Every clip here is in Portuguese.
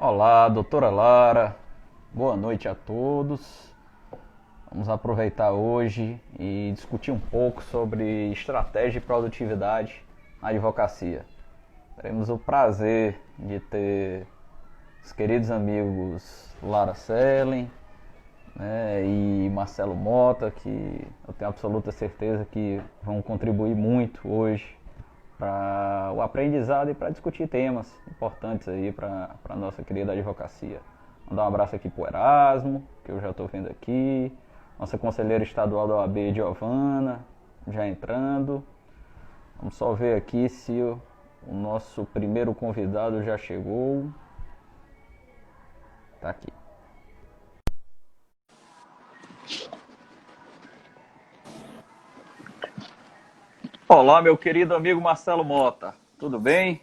Olá, doutora Lara. Boa noite a todos. Vamos aproveitar hoje e discutir um pouco sobre estratégia e produtividade na advocacia. Teremos o prazer de ter os queridos amigos Lara Sellen, né, e Marcelo Mota, que eu tenho absoluta certeza que vão contribuir muito hoje para o aprendizado e para discutir temas importantes aí para a nossa querida advocacia. Mandar um abraço aqui para o Erasmo, que eu já estou vendo aqui, nossa conselheira estadual da OAB, Giovana, já entrando. Vamos só ver aqui se o nosso primeiro convidado já chegou. Tá aqui. Olá, meu querido amigo Marcelo Mota, tudo bem?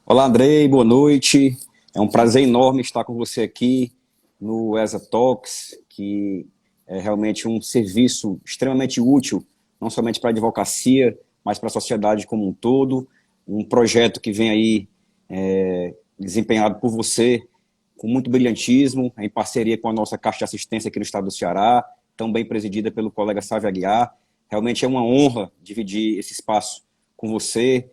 Olá, Andrei, boa noite. É um prazer enorme estar com você aqui no ESA Talks, que é realmente um serviço extremamente útil, não somente para a advocacia, mas para a sociedade como um todo. Um projeto que vem aí desempenhado por você com muito brilhantismo, em parceria com a nossa Caixa de Assistência aqui no estado do Ceará, também presidida pelo colega Sávio Aguiar. Realmente é uma honra dividir esse espaço com você,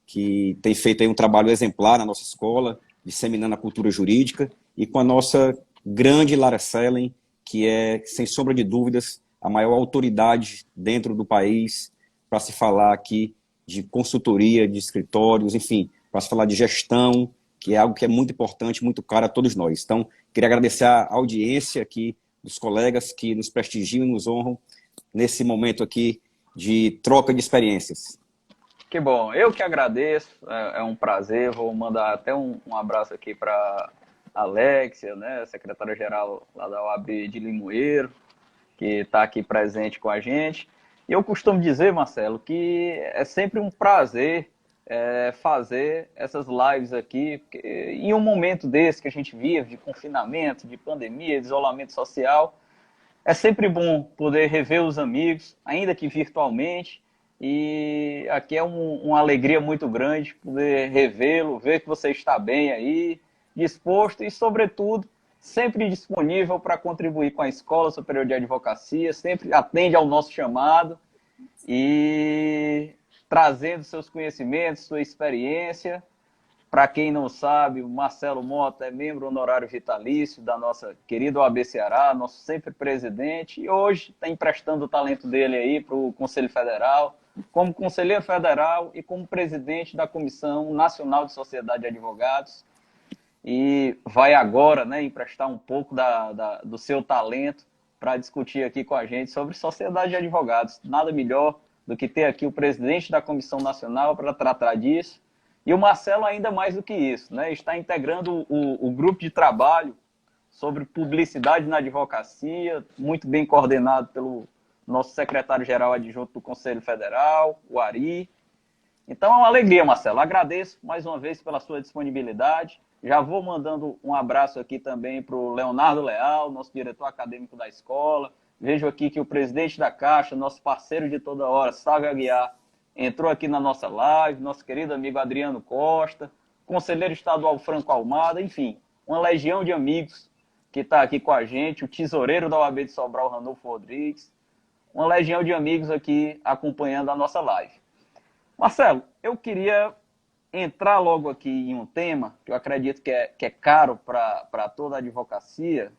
que tem feito aí um trabalho exemplar na nossa escola, disseminando a cultura jurídica, e com a nossa grande Lara Sellen, que é, sem sombra de dúvidas, a maior autoridade dentro do país para se falar aqui de consultoria, de escritórios, enfim, para se falar de gestão, que é algo que é muito importante, muito caro a todos nós. Então, queria agradecer a audiência aqui dos colegas que nos prestigiam e nos honram nesse momento aqui de troca de experiências. Que bom, eu que agradeço, é um prazer. Vou mandar até um abraço aqui para Alexia, né, secretária-geral lá da OAB de Limoeiro, que está aqui presente com a gente. E eu costumo dizer, Marcelo, que é sempre um prazer fazer essas lives aqui, porque em um momento desse que a gente vive, de confinamento, de pandemia, de isolamento social, é sempre bom poder rever os amigos, ainda que virtualmente. E aqui é uma alegria muito grande poder revê-lo, ver que você está bem aí, disposto e, sobretudo, sempre disponível para contribuir com a Escola Superior de Advocacia, sempre atende ao nosso chamado e trazendo seus conhecimentos, sua experiência. Para quem não sabe, o Marcelo Mota é membro honorário vitalício da nossa querida OAB Ceará, nosso sempre presidente, e hoje está emprestando o talento dele aí para o Conselho Federal, como conselheiro federal e como presidente da Comissão Nacional de Sociedade de Advogados, e vai agora, né, emprestar um pouco do seu talento para discutir aqui com a gente sobre sociedade de advogados. Nada melhor do que ter aqui o presidente da Comissão Nacional para tratar disso. E o Marcelo ainda mais do que isso, né? Está integrando o grupo de trabalho sobre publicidade na advocacia, muito bem coordenado pelo nosso secretário-geral adjunto do Conselho Federal, o Ari. Então é uma alegria, Marcelo. Agradeço mais uma vez pela sua disponibilidade. Já vou mandando um abraço aqui também para o Leonardo Leal, nosso diretor acadêmico da escola. Vejo aqui que o presidente da Caixa, nosso parceiro de toda hora, Sávio Aguiar, entrou aqui na nossa live, nosso querido amigo Adriano Costa, conselheiro estadual Franco Almada, enfim, uma legião de amigos que está aqui com a gente, o tesoureiro da OAB de Sobral, Ranulfo Rodrigues, uma legião de amigos aqui acompanhando a nossa live. Marcelo, eu queria entrar logo aqui em um tema que eu acredito que é caro para toda a advocacia,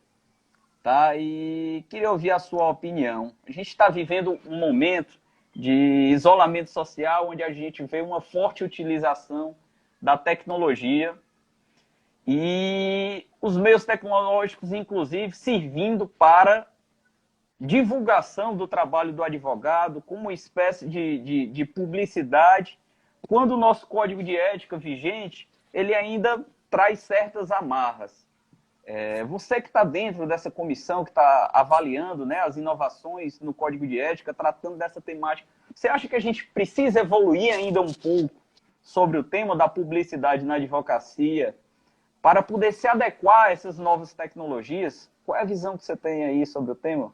tá? E queria ouvir a sua opinião. A gente está vivendo um momento de isolamento social, onde a gente vê uma forte utilização da tecnologia e os meios tecnológicos, inclusive, servindo para divulgação do trabalho do advogado, como uma espécie de publicidade, quando o nosso código de ética vigente, ele ainda traz certas amarras. Você que está dentro dessa comissão, que está avaliando, né, as inovações no Código de Ética, tratando dessa temática, você acha que a gente precisa evoluir ainda um pouco sobre o tema da publicidade na advocacia para poder se adequar a essas novas tecnologias? Qual é a visão que você tem aí sobre o tema?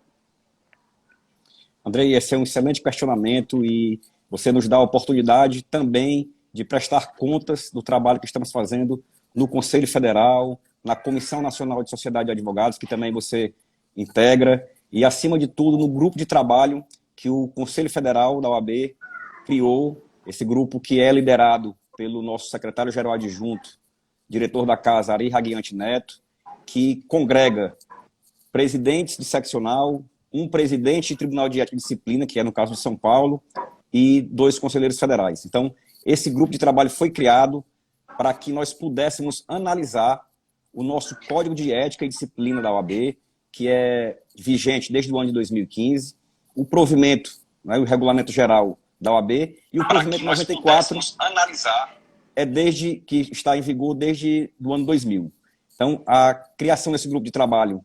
Andrei, esse é um excelente questionamento e você nos dá a oportunidade também de prestar contas do trabalho que estamos fazendo no Conselho Federal, na Comissão Nacional de Sociedade de Advogados, que também você integra, e, acima de tudo, no grupo de trabalho que o Conselho Federal da OAB criou, esse grupo que é liderado pelo nosso secretário-geral adjunto, diretor da casa, Ari Raguiante Neto, que congrega presidentes de seccional, um presidente de Tribunal de Ética e Disciplina, que é no caso de São Paulo, e 2 conselheiros federais. Então, esse grupo de trabalho foi criado para que nós pudéssemos analisar o nosso Código de Ética e Disciplina da OAB, que é vigente desde o ano de 2015, o provimento, né, o Regulamento Geral da OAB, e o provimento 94 é desde que está em vigor desde o ano 2000. Então, a criação desse grupo de trabalho,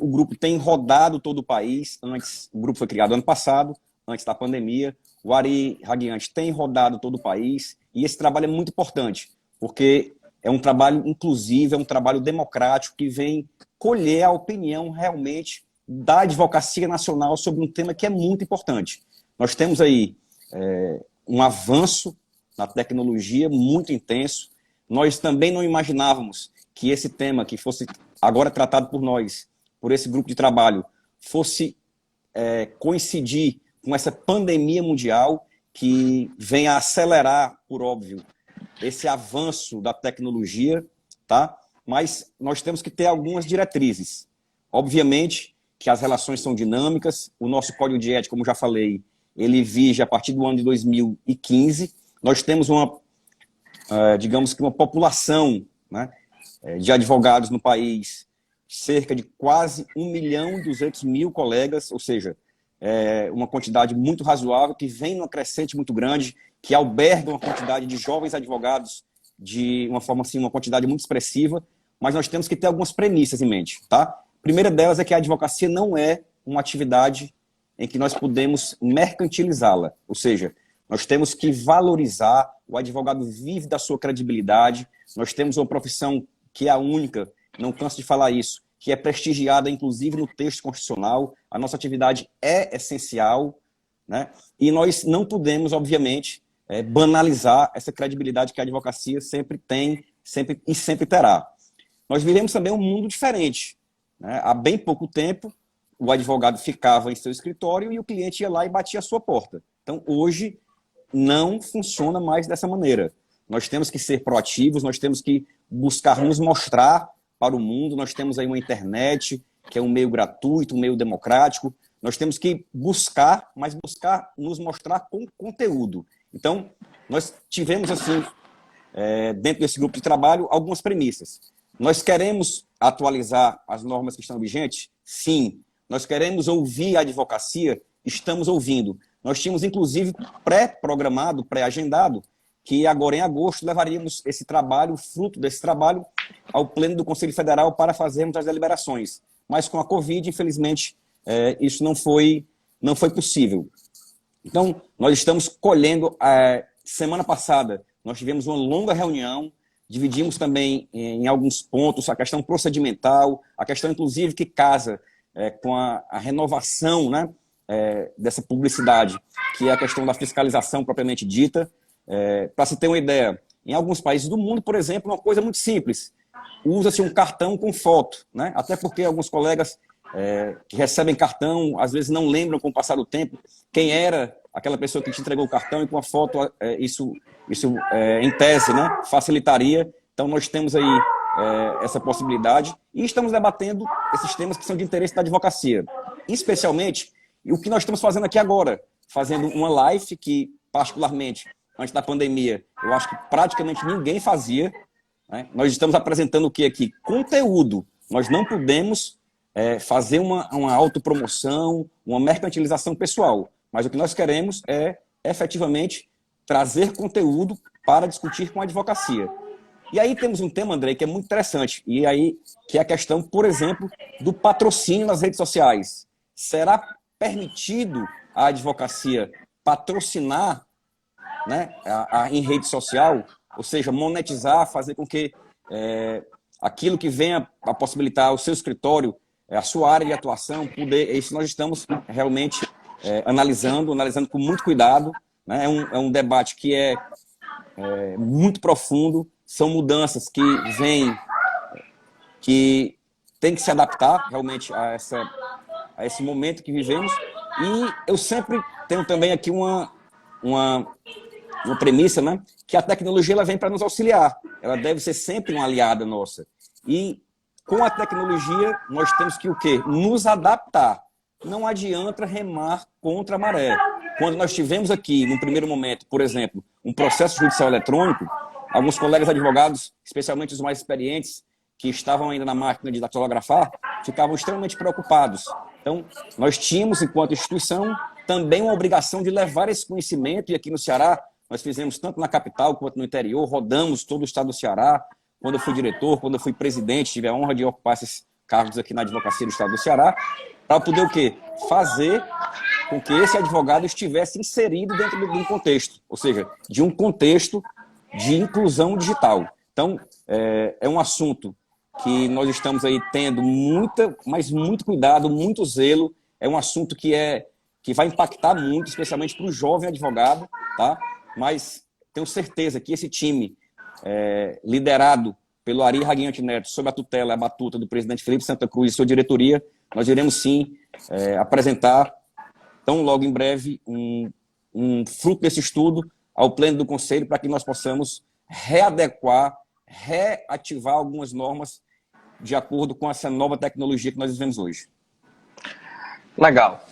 o grupo tem rodado todo o país. Antes, o grupo foi criado ano passado, antes da pandemia. O Ari Raguiante tem rodado todo o país, e esse trabalho é muito importante, porque é um trabalho inclusivo, é um trabalho democrático que vem colher a opinião realmente da advocacia nacional sobre um tema que é muito importante. Nós temos aí um avanço na tecnologia muito intenso. Nós também não imaginávamos que esse tema, que fosse agora tratado por nós, por esse grupo de trabalho, fosse coincidir com essa pandemia mundial que vem a acelerar, por óbvio, esse avanço da tecnologia, tá? Mas nós temos que ter algumas diretrizes. Obviamente que as relações são dinâmicas, o nosso Código de Ética, como já falei, ele vige a partir do ano de 2015. Nós temos digamos que uma população, né, de advogados no país, cerca de quase 1.200.000 colegas, ou seja, uma quantidade muito razoável, que vem numa crescente muito grande, que alberga uma quantidade de jovens advogados de uma forma assim, uma quantidade muito expressiva, mas nós temos que ter algumas premissas em mente, tá? A primeira delas é que a advocacia não é uma atividade em que nós podemos mercantilizá-la, ou seja, nós temos que valorizar, o advogado vive da sua credibilidade, nós temos uma profissão que é a única, não canso de falar isso, que é prestigiada, inclusive, no texto constitucional. A nossa atividade é essencial, né? E nós não podemos, obviamente, banalizar essa credibilidade que a advocacia sempre tem e sempre terá. Nós vivemos também um mundo diferente, né? Há bem pouco tempo, o advogado ficava em seu escritório e o cliente ia lá e batia a sua porta. Então, hoje, não funciona mais dessa maneira. Nós temos que ser proativos, nós temos que buscar nos mostrar para o mundo. Nós temos aí uma internet, que é um meio gratuito, um meio democrático. Nós temos que buscar, mas buscar nos mostrar com conteúdo. Então, nós tivemos, assim, dentro desse grupo de trabalho, algumas premissas. Nós queremos atualizar as normas que estão vigentes? Sim. Nós queremos ouvir a advocacia? Estamos ouvindo. Nós tínhamos, inclusive, pré-programado, pré-agendado, que agora em agosto levaríamos esse trabalho, o fruto desse trabalho, ao Pleno do Conselho Federal para fazermos as deliberações. Mas com a Covid, infelizmente, isso não foi possível. Então, nós estamos colhendo, semana passada, nós tivemos uma longa reunião, dividimos também em alguns pontos a questão procedimental, a questão, inclusive, que casa com a renovação, né, dessa publicidade, que é a questão da fiscalização propriamente dita. Para se ter uma ideia, em alguns países do mundo, por exemplo, uma coisa muito simples, usa-se um cartão com foto, né? Até porque alguns colegas que recebem cartão, às vezes não lembram, com o passar do tempo, quem era aquela pessoa que te entregou o cartão, e com a foto, isso em tese, né, facilitaria. Então, nós temos aí essa possibilidade e estamos debatendo esses temas que são de interesse da advocacia. Especialmente, o que nós estamos fazendo aqui agora, fazendo uma live que, particularmente, antes da pandemia, eu acho que praticamente ninguém fazia, né? Nós estamos apresentando o que aqui? Conteúdo. Nós não podemos fazer uma autopromoção, uma mercantilização pessoal. Mas o que nós queremos é, efetivamente, trazer conteúdo para discutir com a advocacia. E aí temos um tema, Andrei, que é muito interessante, e aí que é a questão, por exemplo, do patrocínio nas redes sociais. Será permitido a advocacia patrocinar, né, em rede social, ou seja, monetizar, fazer com que aquilo que venha a possibilitar o seu escritório, a sua área de atuação, poder, isso nós estamos realmente analisando com muito cuidado, né? É um debate que é muito profundo, são mudanças que vêm que tem que se adaptar realmente a esse momento que vivemos. E eu sempre tenho também aqui uma premissa, né? Que a tecnologia ela vem para nos auxiliar. Ela deve ser sempre uma aliada nossa. E com a tecnologia, nós temos que o quê? Nos adaptar. Não adianta remar contra a maré. Quando nós tivemos aqui, num primeiro momento, por exemplo, um processo judicial eletrônico, alguns colegas advogados, especialmente os mais experientes, que estavam ainda na máquina de datilografar, ficavam extremamente preocupados. Então, nós tínhamos, enquanto instituição, também uma obrigação de levar esse conhecimento, e aqui no Ceará, nós fizemos tanto na capital quanto no interior, rodamos todo o estado do Ceará. Quando eu fui diretor, quando eu fui presidente, tive a honra de ocupar esses cargos aqui na advocacia do estado do Ceará, para poder o quê? Fazer com que esse advogado estivesse inserido dentro de um contexto, ou seja, de um contexto de inclusão digital. Então, é um assunto que nós estamos aí tendo mas muito cuidado, muito zelo. É um assunto que vai impactar muito, especialmente para o jovem advogado, tá? Mas tenho certeza que esse time, liderado pelo Ari Raguiante Neto, sob a tutela e a batuta do presidente Felipe Santa Cruz e sua diretoria, nós iremos sim apresentar, tão logo em breve, um fruto desse estudo ao pleno do Conselho, para que nós possamos readequar, reativar algumas normas de acordo com essa nova tecnologia que nós vivemos hoje. Legal.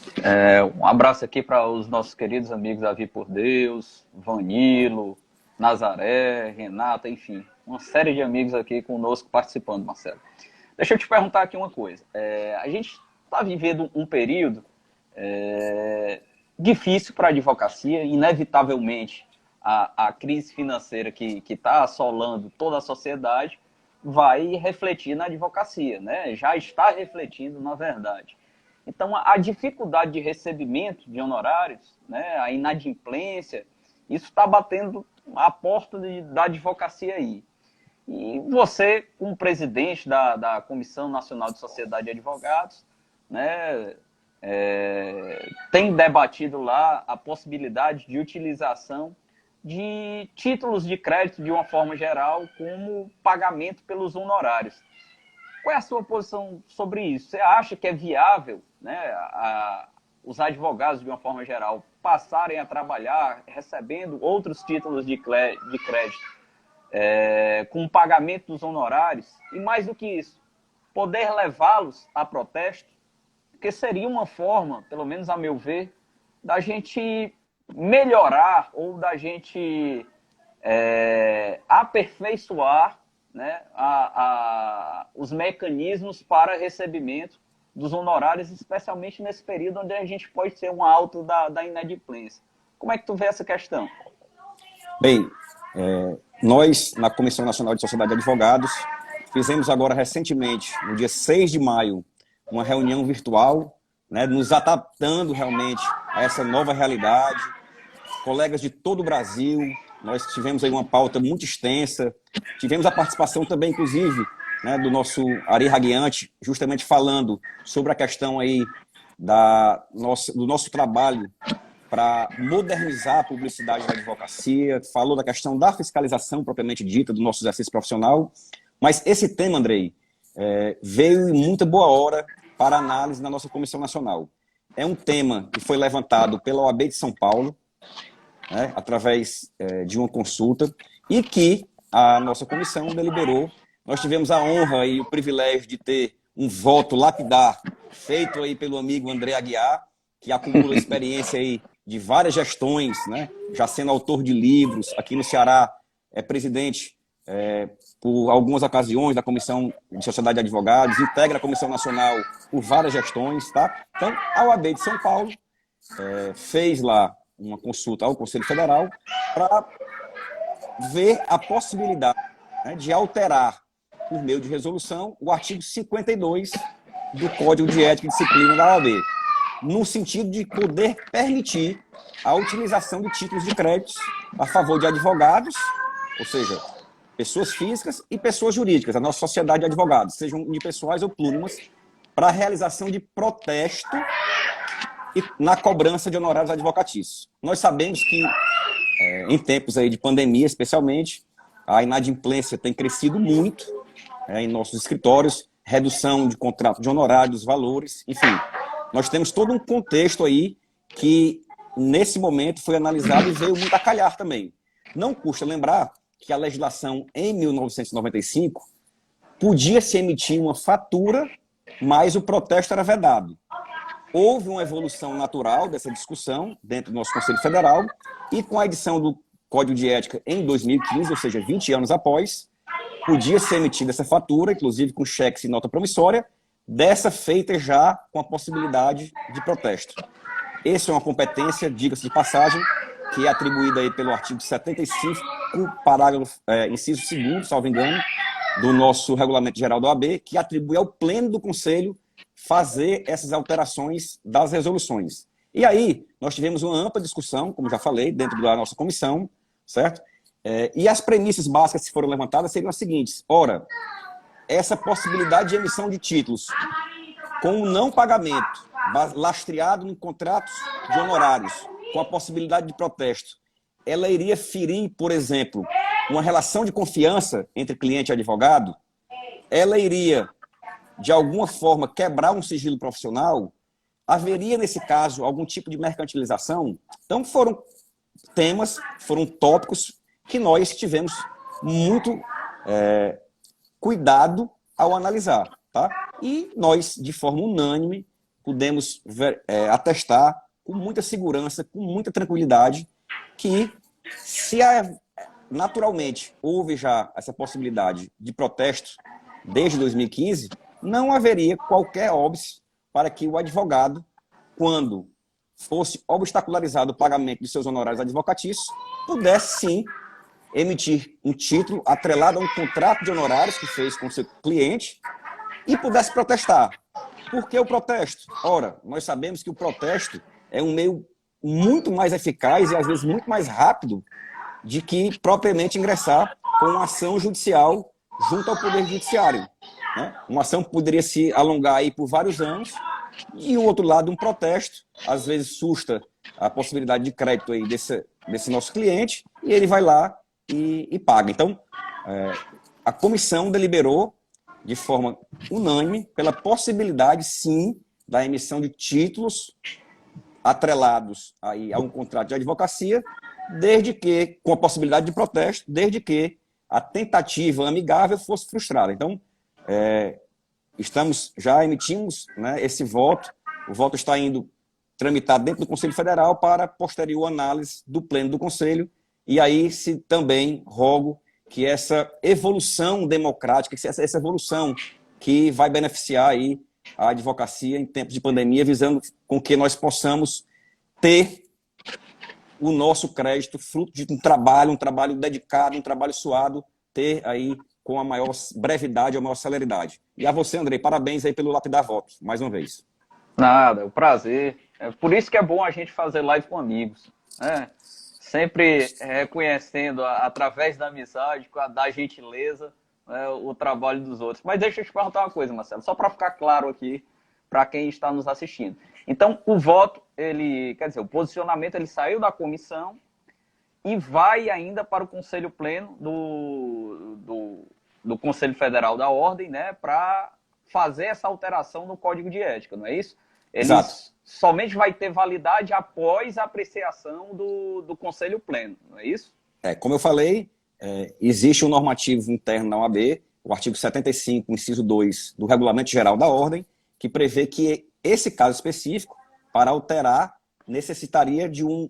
Um abraço aqui para os nossos queridos amigos Davi por Deus, Vanilo, Nazaré, Renata, enfim, uma série de amigos aqui conosco participando, Marcelo. Deixa eu te perguntar aqui uma coisa. A gente está vivendo um período difícil para a advocacia, inevitavelmente a crise financeira que está assolando toda a sociedade vai refletir na advocacia, né? Já está refletindo, na verdade. Então, a dificuldade de recebimento de honorários, né, a inadimplência, isso está batendo a porta da advocacia aí. E você, como presidente da Comissão Nacional de Sociedade de Advogados, né, tem debatido lá a possibilidade de utilização de títulos de crédito, de uma forma geral, como pagamento pelos honorários. Qual é a sua posição sobre isso? Você acha que é viável, né, os advogados, de uma forma geral, passarem a trabalhar recebendo outros títulos de crédito com pagamento dos honorários? E mais do que isso, poder levá-los a protesto? Porque seria uma forma, pelo menos a meu ver, da gente melhorar ou da gente aperfeiçoar, né, os mecanismos para recebimento dos honorários, especialmente nesse período onde a gente pode ter um alto da inadimplência. Como é que tu vê essa questão? Bem, nós, na Comissão Nacional de Sociedade de Advogados, fizemos agora recentemente, no dia 6 de maio, uma reunião virtual, né, nos adaptando realmente a essa nova realidade. Colegas de todo o Brasil, nós tivemos aí uma pauta muito extensa, tivemos a participação também, inclusive, né, do nosso Ari Raguiante, justamente falando sobre a questão aí do nosso trabalho para modernizar a publicidade da advocacia, falou da questão da fiscalização propriamente dita do nosso exercício profissional. Mas esse tema, Andrei, veio em muita boa hora para análise na nossa Comissão Nacional. É um tema que foi levantado pela OAB de São Paulo, né, através de uma consulta, e que a nossa comissão deliberou. Nós tivemos a honra e o privilégio de ter um voto lapidar feito aí pelo amigo André Aguiar, que acumula experiência aí de várias gestões, né, já sendo autor de livros, aqui no Ceará é presidente por algumas ocasiões da Comissão de Sociedade de Advogados, integra a Comissão Nacional por várias gestões, tá? Então, a OAB de São Paulo fez lá uma consulta ao Conselho Federal para ver a possibilidade, né, de alterar, por meio de resolução, o artigo 52 do Código de Ética e Disciplina da OAB, no sentido de poder permitir a utilização de títulos de créditos a favor de advogados, ou seja, pessoas físicas e pessoas jurídicas, a nossa sociedade de advogados, sejam unipessoais ou plurimas, para a realização de protesto e na cobrança de honorários advocatícios. Nós sabemos que, em tempos aí de pandemia, especialmente, a inadimplência tem crescido muito, em nossos escritórios, redução de contrato de honorários, valores, enfim. Nós temos todo um contexto aí que, nesse momento, foi analisado e veio muito a calhar também. Não custa lembrar que a legislação, em 1995, podia se emitir uma fatura, mas o protesto era vedado. Houve uma evolução natural dessa discussão dentro do nosso Conselho Federal e com a edição do Código de Ética em 2015, ou seja, 20 anos após, podia ser emitida essa fatura, inclusive com cheques e nota promissória, dessa feita já com a possibilidade de protesto. Essa é uma competência, diga-se de passagem, que é atribuída aí pelo artigo 75, parágrafo, inciso 2º, salvo engano, do nosso Regulamento Geral da OAB, que atribui ao Pleno do Conselho fazer essas alterações das resoluções. E aí, nós tivemos uma ampla discussão, como já falei, dentro da nossa comissão, certo? E as premissas básicas que foram levantadas seriam as seguintes. Ora, essa possibilidade de emissão de títulos com o não pagamento, lastreado em contratos de honorários, com a possibilidade de protesto, ela iria ferir, por exemplo, uma relação de confiança entre cliente e advogado? Ela iria, de alguma forma, quebrar um sigilo profissional? Haveria, nesse caso, algum tipo de mercantilização? Então, foram temas, foram tópicos que nós tivemos muito cuidado ao analisar. Tá? E nós, de forma unânime, pudemos atestar com muita segurança, com muita tranquilidade, que se naturalmente houve já essa possibilidade de protesto desde 2015, não haveria qualquer óbice para que o advogado, quando fosse obstacularizado o pagamento de seus honorários advocatícios, pudesse sim emitir um título atrelado a um contrato de honorários que fez com o seu cliente e pudesse protestar. Por que o protesto? Ora, nós sabemos que o protesto é um meio muito mais eficaz e às vezes muito mais rápido de que propriamente ingressar com uma ação judicial junto ao Poder Judiciário. Né? Uma ação que poderia se alongar aí por vários anos e, o outro lado, um protesto, às vezes susta a possibilidade de crédito aí desse nosso cliente e ele vai lá e paga. Então, a comissão deliberou de forma unânime pela possibilidade, sim, da emissão de títulos atrelados aí a um contrato de advocacia, desde que, com a possibilidade de protesto, desde que a tentativa amigável fosse frustrada. Então, já emitimos, né, esse voto, o voto está indo tramitado dentro do Conselho Federal para posterior análise do Pleno do Conselho, e aí se também rogo que essa evolução democrática, essa evolução que vai beneficiar aí a advocacia em tempos de pandemia, visando com que nós possamos ter o nosso crédito fruto de um trabalho dedicado, um trabalho suado, ter aí com a maior brevidade, a maior celeridade. E a você, Andrei, parabéns aí pelo lapidar votos, mais uma vez. Nada, é um prazer. É por isso que é bom a gente fazer live com amigos, né? Sempre reconhecendo, através da amizade, da gentileza, né, o trabalho dos outros. Mas deixa eu te perguntar uma coisa, Marcelo, só para ficar claro aqui para quem está nos assistindo. Então, o voto, o posicionamento, ele saiu da comissão e vai ainda para o Conselho Pleno do Conselho Federal da Ordem, né, para fazer essa alteração no Código de Ética, não é isso? Exato. Somente vai ter validade após a apreciação do Conselho Pleno, não é isso? Como eu falei, existe um normativo interno na OAB, o artigo 75, inciso 2 do Regulamento Geral da Ordem, que prevê que esse caso específico, para alterar, necessitaria de um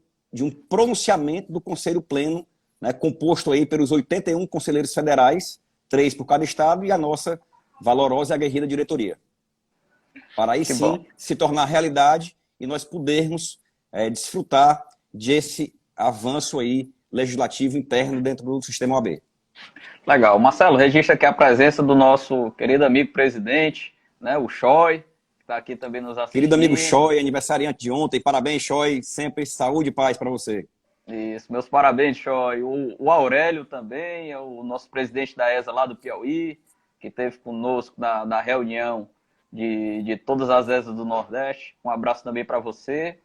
pronunciamento do Conselho Pleno, né, composto aí pelos 81 conselheiros federais, 3 por cada estado, e a nossa valorosa e aguerrida diretoria. Para aí sim se tornar realidade e nós podermos desfrutar desse avanço aí legislativo interno dentro do sistema OAB. Legal. Marcelo, registra aqui a presença do nosso querido amigo presidente, né, o Choi, que está aqui também nos assistindo. Querido amigo Choi, aniversariante de ontem. Parabéns, Choi. Sempre saúde e paz para você. Isso, meus parabéns, Choi. O Aurélio também, é o nosso presidente da ESA lá do Piauí, que esteve conosco na reunião de todas as ESAs do Nordeste. Um abraço também para você.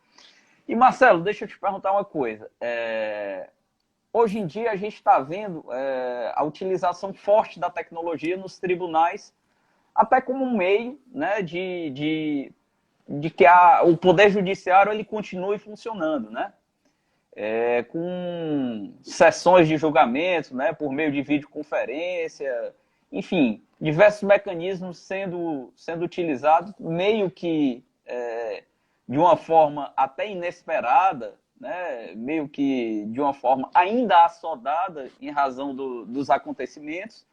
E, Marcelo, deixa eu te perguntar uma coisa. hoje em dia a gente está vendo a utilização forte da tecnologia nos tribunais, até como um meio, né, de que o Poder Judiciário ele continue funcionando, né? Com sessões de julgamento, né, por meio de videoconferência, enfim, diversos mecanismos sendo utilizados, meio que de uma forma até inesperada, né, meio que de uma forma ainda assodada em razão dos acontecimentos.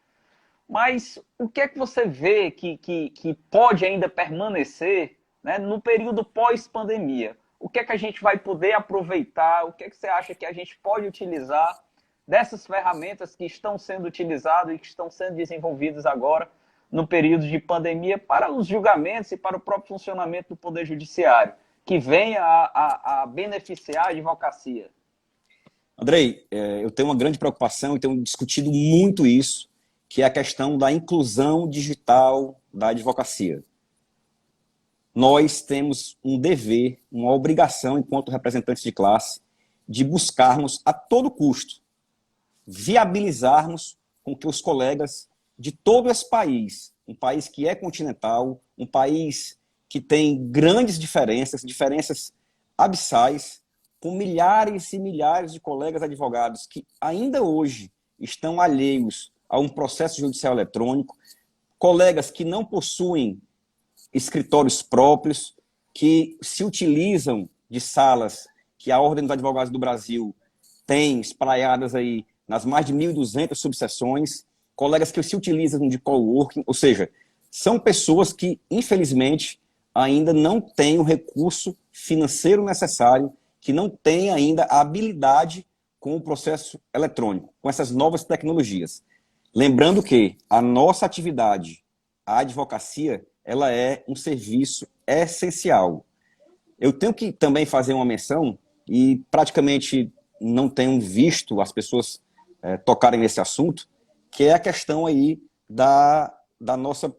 Mas o que é que você vê que pode ainda permanecer, né, no período pós-pandemia? O que é que a gente vai poder aproveitar? O que é que você acha que a gente pode utilizar dessas ferramentas que estão sendo utilizadas e que estão sendo desenvolvidas agora no período de pandemia para os julgamentos e para o próprio funcionamento do Poder Judiciário, que venha a beneficiar a advocacia? Andrei, eu tenho uma grande preocupação e tenho discutido muito isso, que é a questão da inclusão digital da advocacia. Nós temos um dever, uma obrigação, enquanto representantes de classe, de buscarmos a todo custo viabilizarmos com que os colegas de todo esse país, um país que é continental, um país que tem grandes diferenças, diferenças abissais, com milhares e milhares de colegas advogados que ainda hoje estão alheios a um processo judicial eletrônico, colegas que não possuem escritórios próprios, que se utilizam de salas que a Ordem dos Advogados do Brasil tem espraiadas aí nas mais de 1.200 subseções, colegas que se utilizam de coworking, ou seja, são pessoas que, infelizmente, ainda não têm o recurso financeiro necessário, que não têm ainda a habilidade com o processo eletrônico, com essas novas tecnologias. Lembrando que a nossa atividade, a advocacia, ela é um serviço essencial. Eu tenho que também fazer uma menção, e praticamente não tenho visto as pessoas tocarem nesse assunto, que é a questão aí da nossa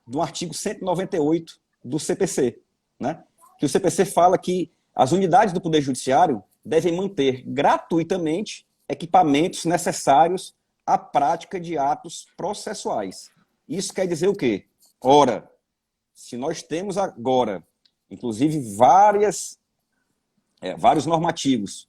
do artigo 198 do CPC, né? Que o CPC fala que as unidades do Poder Judiciário devem manter gratuitamente equipamentos necessários à prática de atos processuais. Isso quer dizer o quê? Ora, se nós temos agora, inclusive, vários normativos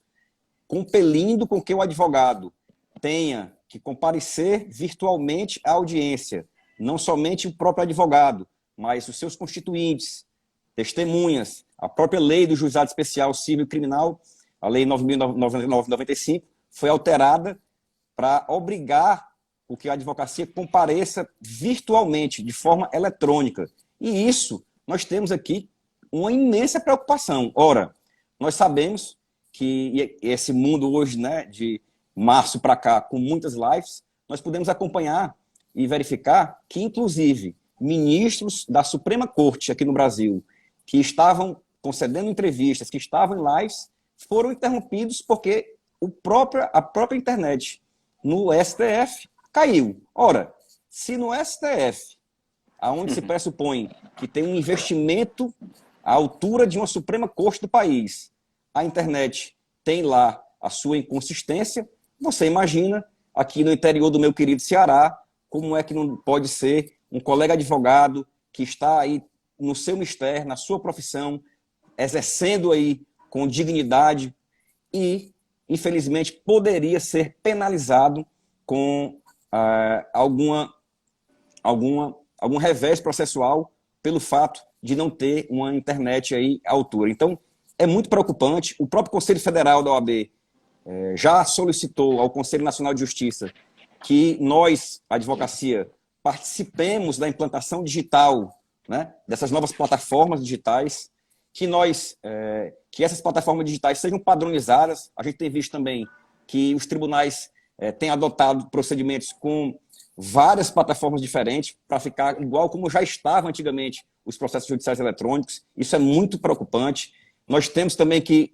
compelindo com que o advogado tenha que comparecer virtualmente à audiência, não somente o próprio advogado, mas os seus constituintes, testemunhas, a própria lei do Juizado Especial Civil e Criminal, a Lei 9.995, foi alterada para obrigar o que a advocacia compareça virtualmente, de forma eletrônica. E isso, nós temos aqui uma imensa preocupação. Ora, nós sabemos que esse mundo hoje, né, de março para cá, com muitas lives, nós podemos acompanhar e verificar que, inclusive, ministros da Suprema Corte aqui no Brasil, que estavam concedendo entrevistas, que estavam em lives, foram interrompidos porque a própria internet no STF caiu. Ora, se no STF, aonde se pressupõe que tem um investimento à altura de uma Suprema Corte do país, a internet tem lá a sua inconsistência, você imagina aqui no interior do meu querido Ceará, como é que não pode ser um colega advogado que está aí no seu mistério, na sua profissão, exercendo aí com dignidade e, infelizmente, poderia ser penalizado com algum revés processual pelo fato de não ter uma internet aí à altura. Então, é muito preocupante. O próprio Conselho Federal da OAB já solicitou ao Conselho Nacional de Justiça que nós, a advocacia, participemos da implantação digital, né, dessas novas plataformas digitais, que essas plataformas digitais sejam padronizadas. A gente tem visto também que os tribunais têm adotado procedimentos com várias plataformas diferentes para ficar igual como já estavam antigamente os processos judiciais eletrônicos. Isso é muito preocupante. Nós temos também que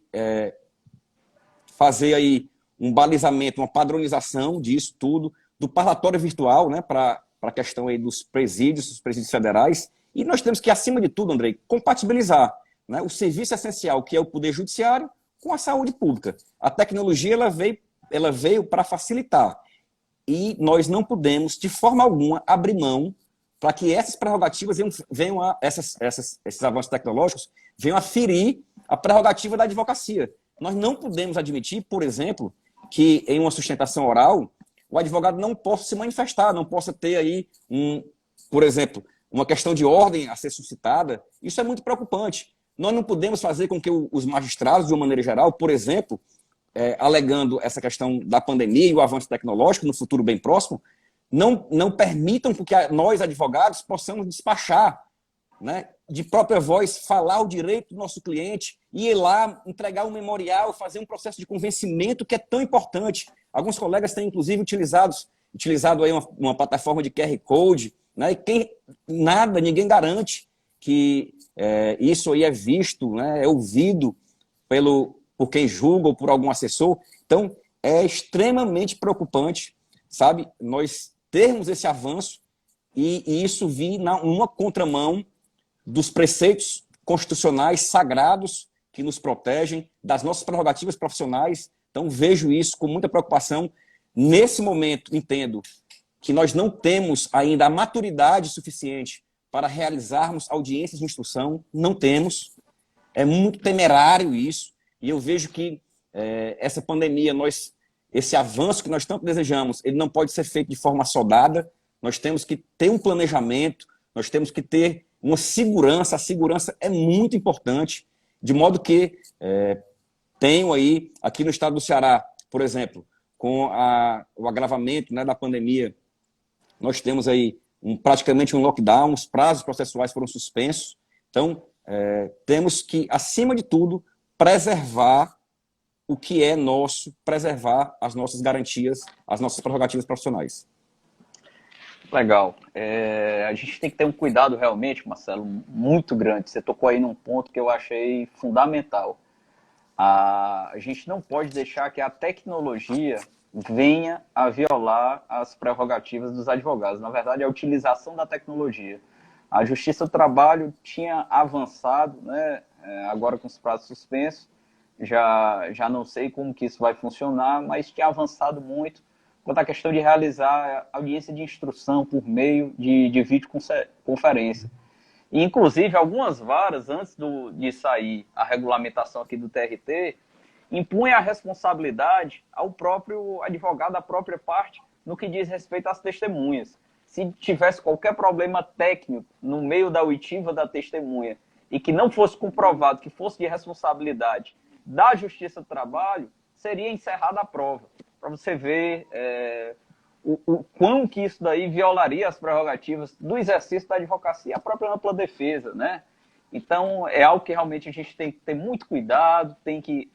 fazer aí um balizamento, uma padronização disso tudo, do parlatório virtual, né, para a questão aí dos presídios federais. E nós temos que, acima de tudo, Andrei, compatibilizar, né, o serviço essencial, que é o Poder Judiciário, com a saúde pública. A tecnologia ela veio para facilitar. E nós não podemos, de forma alguma, abrir mão para que essas prerrogativas esses avanços tecnológicos venham a ferir a prerrogativa da advocacia. Nós não podemos admitir, por exemplo, que em uma sustentação oral o advogado não possa se manifestar, não possa ter aí, por exemplo, uma questão de ordem a ser suscitada. Isso é muito preocupante. Nós não podemos fazer com que os magistrados, de uma maneira geral, por exemplo, alegando essa questão da pandemia e o avanço tecnológico no futuro bem próximo, não permitam que nós, advogados, possamos despachar, né, de própria voz, falar o direito do nosso cliente, ir lá, entregar um memorial, fazer um processo de convencimento que é tão importante. Alguns colegas têm, inclusive, utilizado aí uma plataforma de QR Code, né, e ninguém garante que isso aí é visto, né, é ouvido por quem julga ou por algum assessor. Então, é extremamente preocupante, sabe, nós termos esse avanço e isso vir numa contramão dos preceitos constitucionais sagrados que nos protegem, das nossas prerrogativas profissionais. Então, vejo isso com muita preocupação. Nesse momento, entendo que nós não temos ainda a maturidade suficiente para realizarmos audiências de instrução, não temos. É muito temerário isso, e eu vejo que essa pandemia, esse avanço que nós tanto desejamos, ele não pode ser feito de forma assodada. Nós temos que ter um planejamento, nós temos que ter uma segurança. A segurança é muito importante, de modo que tenho aí, aqui no estado do Ceará, por exemplo, com o agravamento, né, da pandemia, nós temos aí praticamente um lockdown, os prazos processuais foram suspensos. Então, temos que, acima de tudo, preservar o que é nosso, preservar as nossas garantias, as nossas prerrogativas profissionais. Legal. A gente tem que ter um cuidado realmente, Marcelo, muito grande. Você tocou aí num ponto que eu achei fundamental. A gente não pode deixar que a tecnologia venha a violar as prerrogativas dos advogados. Na verdade, a utilização da tecnologia. A Justiça do Trabalho tinha avançado, né, agora com os prazos suspensos, já não sei como que isso vai funcionar, mas tinha avançado muito quanto à questão de realizar audiência de instrução por meio de videoconferência. E, inclusive, algumas varas, antes de sair a regulamentação aqui do TRT, impunha a responsabilidade ao próprio advogado, à própria parte, no que diz respeito às testemunhas. Se tivesse qualquer problema técnico no meio da oitiva da testemunha e que não fosse comprovado que fosse de responsabilidade da Justiça do Trabalho, seria encerrada a prova. Para você ver o quão que isso daí violaria as prerrogativas do exercício da advocacia e a própria ampla defesa, né? Então, é algo que realmente a gente tem que ter muito cuidado, tem que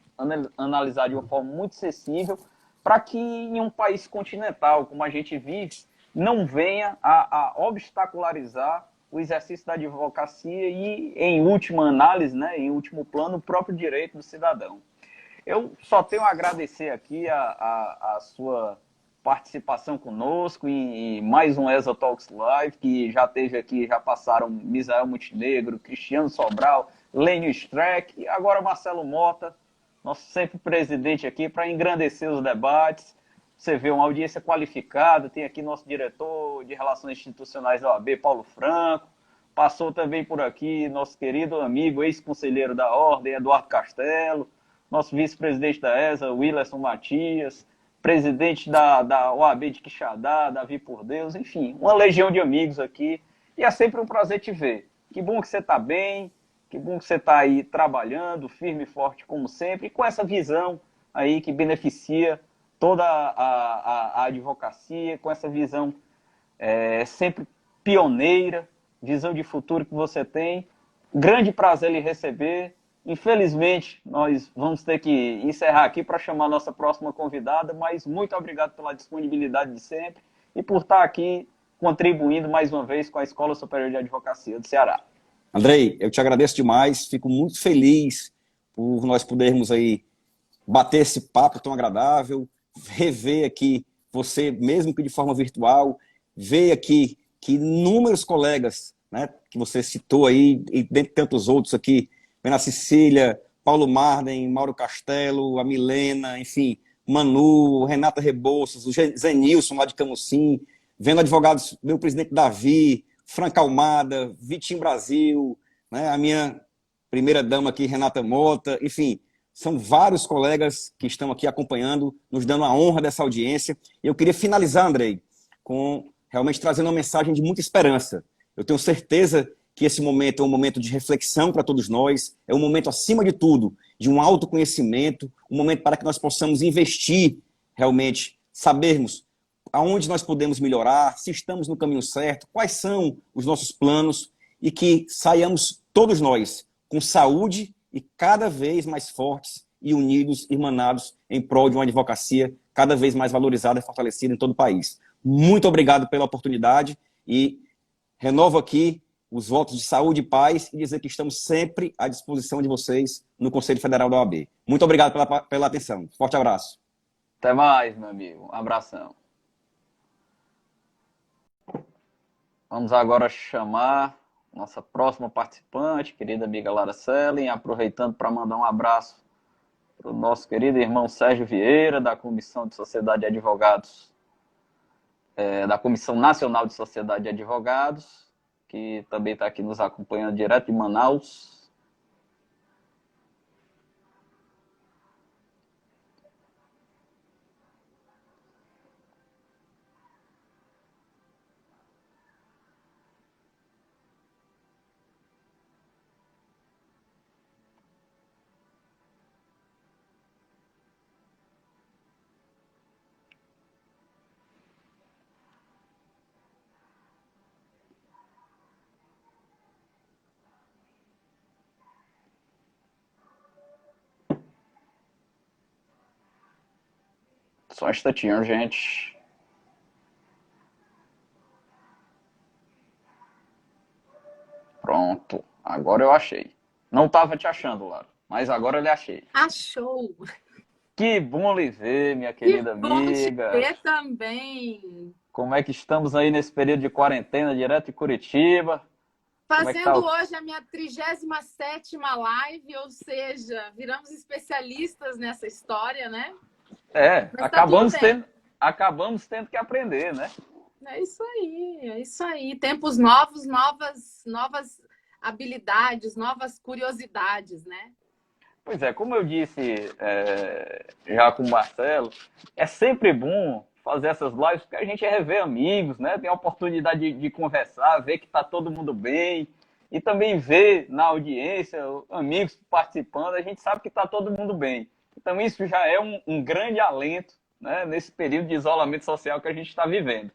analisar de uma forma muito sensível, para que em um país continental, como a gente vive, não venha a obstacularizar o exercício da advocacia e, em última análise, né, em último plano, o próprio direito do cidadão. Eu só tenho a agradecer aqui a sua participação conosco em mais um ESA Talks Live, que já teve aqui, já passaram Misael Montenegro, Cristiano Sobral, Lênio Streck e agora Marcelo Mota, nosso sempre presidente aqui, para engrandecer os debates. Você vê uma audiência qualificada, tem aqui nosso diretor de Relações Institucionais da OAB, Paulo Franco, passou também por aqui nosso querido amigo, ex-conselheiro da Ordem, Eduardo Castelo, nosso vice-presidente da ESA, Willerson Matias, presidente da OAB de Quixadá, Davi Por Deus, enfim, uma legião de amigos aqui, e é sempre um prazer te ver. Que bom que você está bem, que bom que você está aí trabalhando, firme e forte como sempre, e com essa visão aí que beneficia toda a advocacia, com essa visão sempre pioneira, visão de futuro que você tem. Grande prazer lhe receber. Infelizmente, nós vamos ter que encerrar aqui para chamar a nossa próxima convidada, mas muito obrigado pela disponibilidade de sempre e por estar aqui contribuindo mais uma vez com a Escola Superior de Advocacia do Ceará. Andrei, eu te agradeço demais, fico muito feliz por nós podermos aí bater esse papo tão agradável, rever aqui você, mesmo que de forma virtual, ver aqui que inúmeros colegas, né, que você citou aí, e dentre tantos outros aqui, vendo a Cecília, Paulo Marden, Mauro Castelo, a Milena, enfim, Manu, Renata Rebouças, o Zenilson lá de Camusim, vendo advogados, meu presidente Davi, Franca Almada, Vitinho Brasil, né, a minha primeira dama aqui, Renata Mota, enfim, são vários colegas que estão aqui acompanhando, nos dando a honra dessa audiência. E eu queria finalizar, Andrei, com realmente trazendo uma mensagem de muita esperança. Eu tenho certeza que esse momento é um momento de reflexão para todos nós, é um momento, acima de tudo, de um autoconhecimento, um momento para que nós possamos investir realmente, sabermos aonde nós podemos melhorar, se estamos no caminho certo, quais são os nossos planos e que saiamos todos nós com saúde e cada vez mais fortes e unidos, irmanados, em prol de uma advocacia cada vez mais valorizada e fortalecida em todo o país. Muito obrigado pela oportunidade e renovo aqui os votos de saúde e paz e dizer que estamos sempre à disposição de vocês no Conselho Federal da OAB. Muito obrigado pela atenção. Forte abraço. Até mais, meu amigo. Um abração. Vamos agora chamar nossa próxima participante, querida amiga Lara Selen, aproveitando para mandar um abraço para o nosso querido irmão Sérgio Vieira, da Comissão de Sociedade de Advogados, da Comissão Nacional de Sociedade de Advogados, que também está aqui nos acompanhando direto de Manaus. Só um instantinho, gente. Pronto. Agora eu achei. Não estava te achando, Lara, mas agora eu lhe achei. Achou! Que bom lhe ver, minha querida amiga. Que bom te ver também. Como é que estamos aí nesse período de quarentena, direto de Curitiba? Fazendo hoje a minha 37ª live, ou seja, viramos especialistas nessa história, né? Acabamos tendo que aprender, né? É isso aí. Tempos novos, novas habilidades, novas curiosidades, né? Pois é, como eu disse já com o Marcelo, é sempre bom fazer essas lives porque a gente rever amigos, né? Tem a oportunidade de conversar, ver que está todo mundo bem e também ver na audiência amigos participando, a gente sabe que está todo mundo bem. Então isso já é um grande alento, né? Nesse período de isolamento social que a gente está vivendo.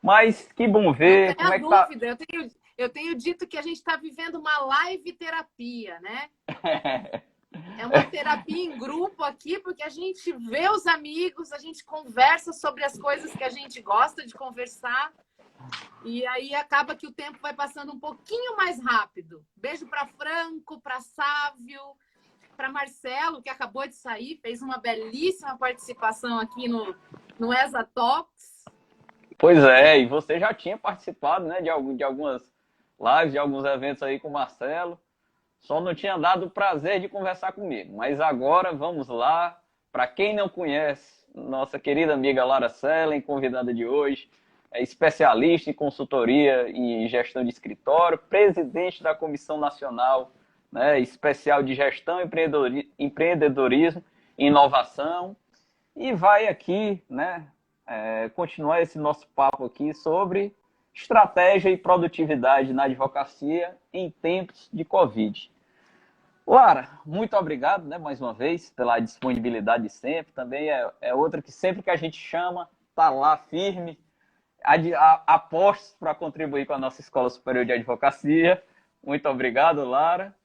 Mas que bom ver como é que tá... Eu tenho dito que a gente está vivendo uma live terapia, né? É uma terapia em grupo aqui, porque a gente vê os amigos, a gente conversa sobre as coisas que a gente gosta de conversar. E aí acaba que o tempo vai passando um pouquinho mais rápido. Beijo para Franco, para Sávio, para Marcelo, que acabou de sair, fez uma belíssima participação aqui no ESA Talks. Pois é, e você já tinha participado, né, de algumas lives, de alguns eventos aí com o Marcelo. Só não tinha dado o prazer de conversar comigo. Mas agora vamos lá. Para quem não conhece, nossa querida amiga Lara Selen, convidada de hoje, é especialista em consultoria e gestão de escritório, presidente da Comissão Nacional, né, Especial de Gestão, Empreendedorismo e Inovação. E vai aqui, né, continuar esse nosso papo aqui sobre estratégia e produtividade na advocacia em tempos de Covid. Lara, muito obrigado, né, mais uma vez, pela disponibilidade sempre. Também é outra que sempre que a gente chama, está lá firme, apostos para contribuir com a nossa Escola Superior de Advocacia. Muito obrigado, Lara.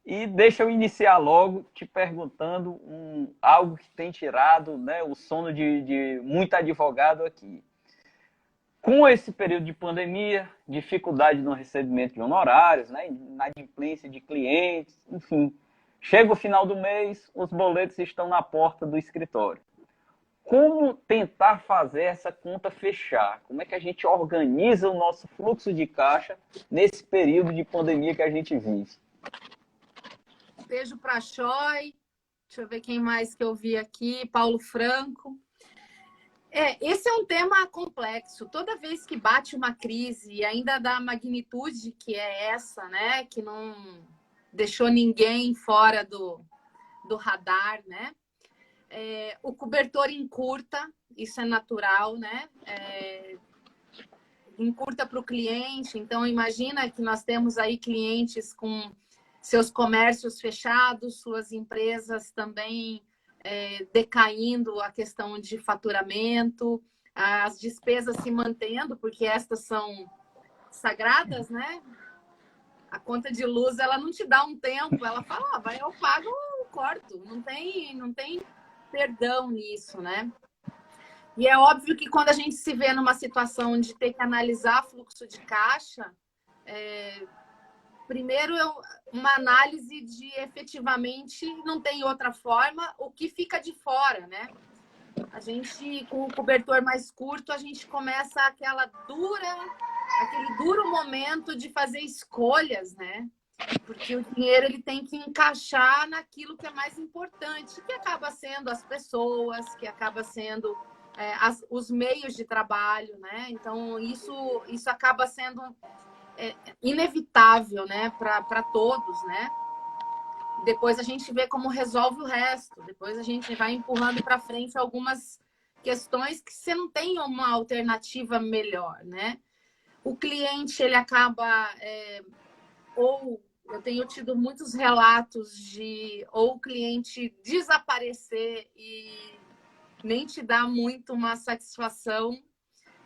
E deixa eu iniciar logo te perguntando algo que tem tirado, né, o sono de muito advogado aqui. Com esse período de pandemia, dificuldade no recebimento de honorários, né, inadimplência de clientes, enfim. Chega o final do mês, os boletos estão na porta do escritório. Como tentar fazer essa conta fechar? Como é que a gente organiza o nosso fluxo de caixa nesse período de pandemia que a gente vive? beijo para a Choi. Deixa eu ver quem mais que eu vi aqui. Paulo Franco. Esse é um tema complexo. Toda vez que bate uma crise, e ainda da magnitude que é essa, né? Que não deixou ninguém fora do radar, né? O cobertor encurta, isso é natural, né? Encurta para o cliente. Então, imagina que nós temos aí clientes com seus comércios fechados, suas empresas também decaindo a questão de faturamento, as despesas se mantendo, porque estas são sagradas, né? A conta de luz, ela não te dá um tempo, ela fala, vai, eu pago, eu corto. Não tem perdão nisso, né? E é óbvio que quando a gente se vê numa situação de ter que analisar fluxo de caixa, primeiro uma análise de efetivamente não tem outra forma, o que fica de fora, né? A gente, com o cobertor mais curto, a gente começa aquele duro momento de fazer escolhas, né? Porque o dinheiro ele tem que encaixar naquilo que é mais importante, que acaba sendo as pessoas, que acaba sendo os meios de trabalho, né? Então, isso acaba sendo inevitável, né? Para todos, né? Depois a gente vê como resolve o resto. Depois a gente vai empurrando para frente algumas questões que você não tem uma alternativa melhor, né? O cliente, ele acaba... ou eu tenho tido muitos relatos de ou o cliente desaparecer e nem te dá muito uma satisfação,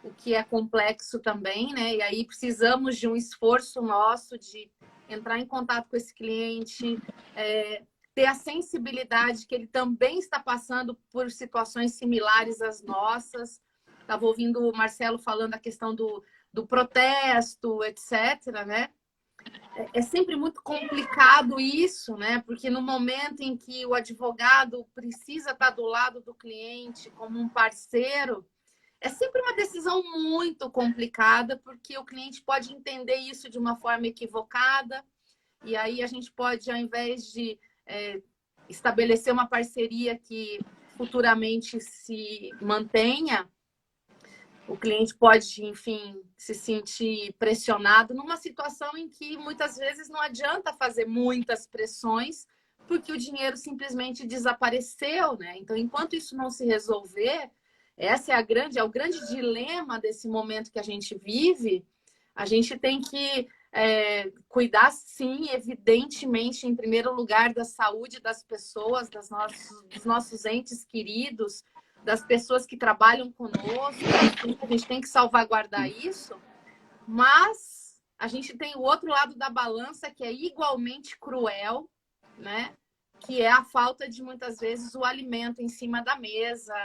o que é complexo também, né? E aí precisamos de um esforço nosso de entrar em contato com esse cliente, ter a sensibilidade que ele também está passando por situações similares às nossas. Estava ouvindo o Marcelo falando a questão do protesto, etc., né? É sempre muito complicado isso, né? Porque no momento em que o advogado precisa estar do lado do cliente como um parceiro, é sempre uma decisão muito complicada, porque o cliente pode entender isso de uma forma equivocada, e aí a gente pode, ao invés de estabelecer uma parceria que futuramente se mantenha, o cliente pode, enfim, se sentir pressionado numa situação em que muitas vezes não adianta fazer muitas pressões, porque o dinheiro simplesmente desapareceu, né? Então, enquanto isso não se resolver, essa é o grande dilema desse momento que a gente vive. A gente tem que cuidar, sim, evidentemente, em primeiro lugar, da saúde das pessoas, dos nossos entes queridos, das pessoas que trabalham conosco. A gente tem que salvaguardar isso, mas a gente tem o outro lado da balança que é igualmente cruel, né? Que é a falta de, muitas vezes, o alimento em cima da mesa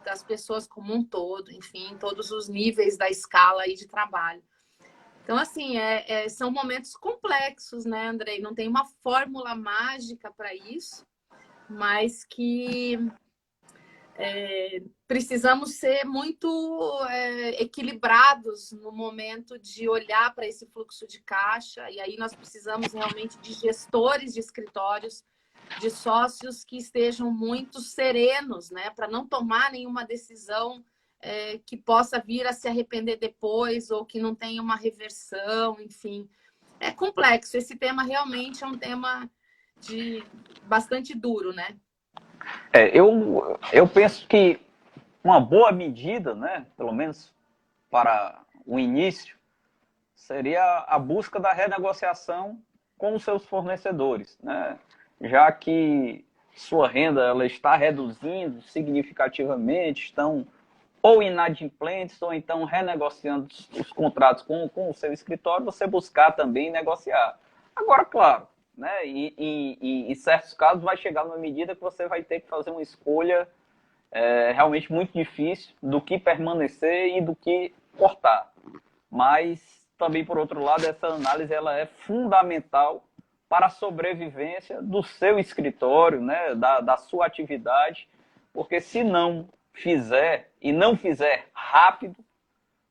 das pessoas como um todo, enfim, todos os níveis da escala aí de trabalho. Então, assim, são momentos complexos, né, Andrei? Não tem uma fórmula mágica para isso, mas que precisamos ser muito equilibrados no momento de olhar para esse fluxo de caixa, e aí nós precisamos realmente de gestores de escritórios, de sócios que estejam muito serenos, né, para não tomar nenhuma decisão que possa vir a se arrepender depois ou que não tenha uma reversão, enfim. É complexo. Esse tema realmente é um tema bastante duro, né? Eu penso que uma boa medida, né, pelo menos para o início, seria a busca da renegociação com os seus fornecedores, né? Já que sua renda ela está reduzindo significativamente, estão ou inadimplentes ou então renegociando os contratos com o seu escritório, você buscar também negociar. Agora, claro, né, em certos casos vai chegar numa medida que você vai ter que fazer uma escolha realmente muito difícil do que permanecer e do que cortar. Mas também, por outro lado, essa análise ela é fundamental para a sobrevivência do seu escritório, né, da sua atividade, porque se não fizer e não fizer rápido,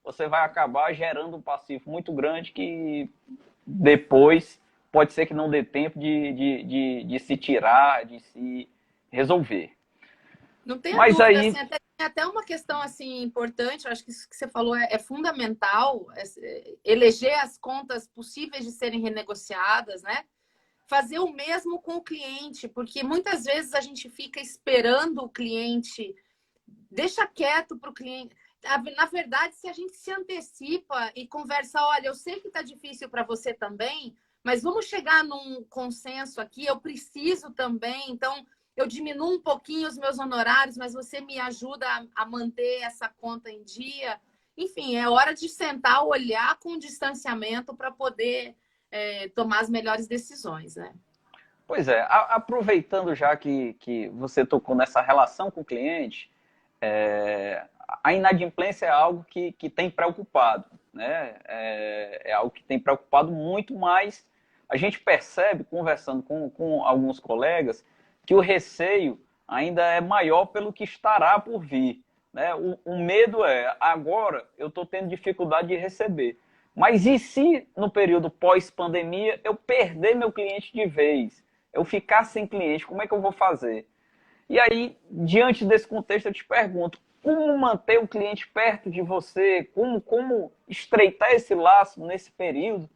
você vai acabar gerando um passivo muito grande que depois pode ser que não dê tempo de se tirar, de se resolver. Não tenha Mas dúvida, aí... assim, tem até uma questão assim, importante, eu acho que isso que você falou é fundamental, eleger as contas possíveis de serem renegociadas, né? Fazer o mesmo com o cliente, porque muitas vezes a gente fica esperando o cliente, deixa quieto para o cliente. Na verdade, se a gente se antecipa e conversa, olha, eu sei que está difícil para você também, mas vamos chegar num consenso aqui, eu preciso também, então eu diminuo um pouquinho os meus honorários, mas você me ajuda a manter essa conta em dia. Enfim, é hora de sentar, olhar com distanciamento para poder tomar as melhores decisões, né? Pois é, aproveitando já que você tocou nessa relação com o cliente, a inadimplência é algo que tem preocupado, né? É algo que tem preocupado muito, mas a gente percebe, conversando com alguns colegas, que o receio ainda é maior pelo que estará por vir, né? O medo é, agora eu estou tendo dificuldade de receber, mas e se no período pós-pandemia eu perder meu cliente de vez? Eu ficar sem cliente, como é que eu vou fazer? E aí, diante desse contexto, eu te pergunto, como manter o cliente perto de você? Como estreitar esse laço nesse período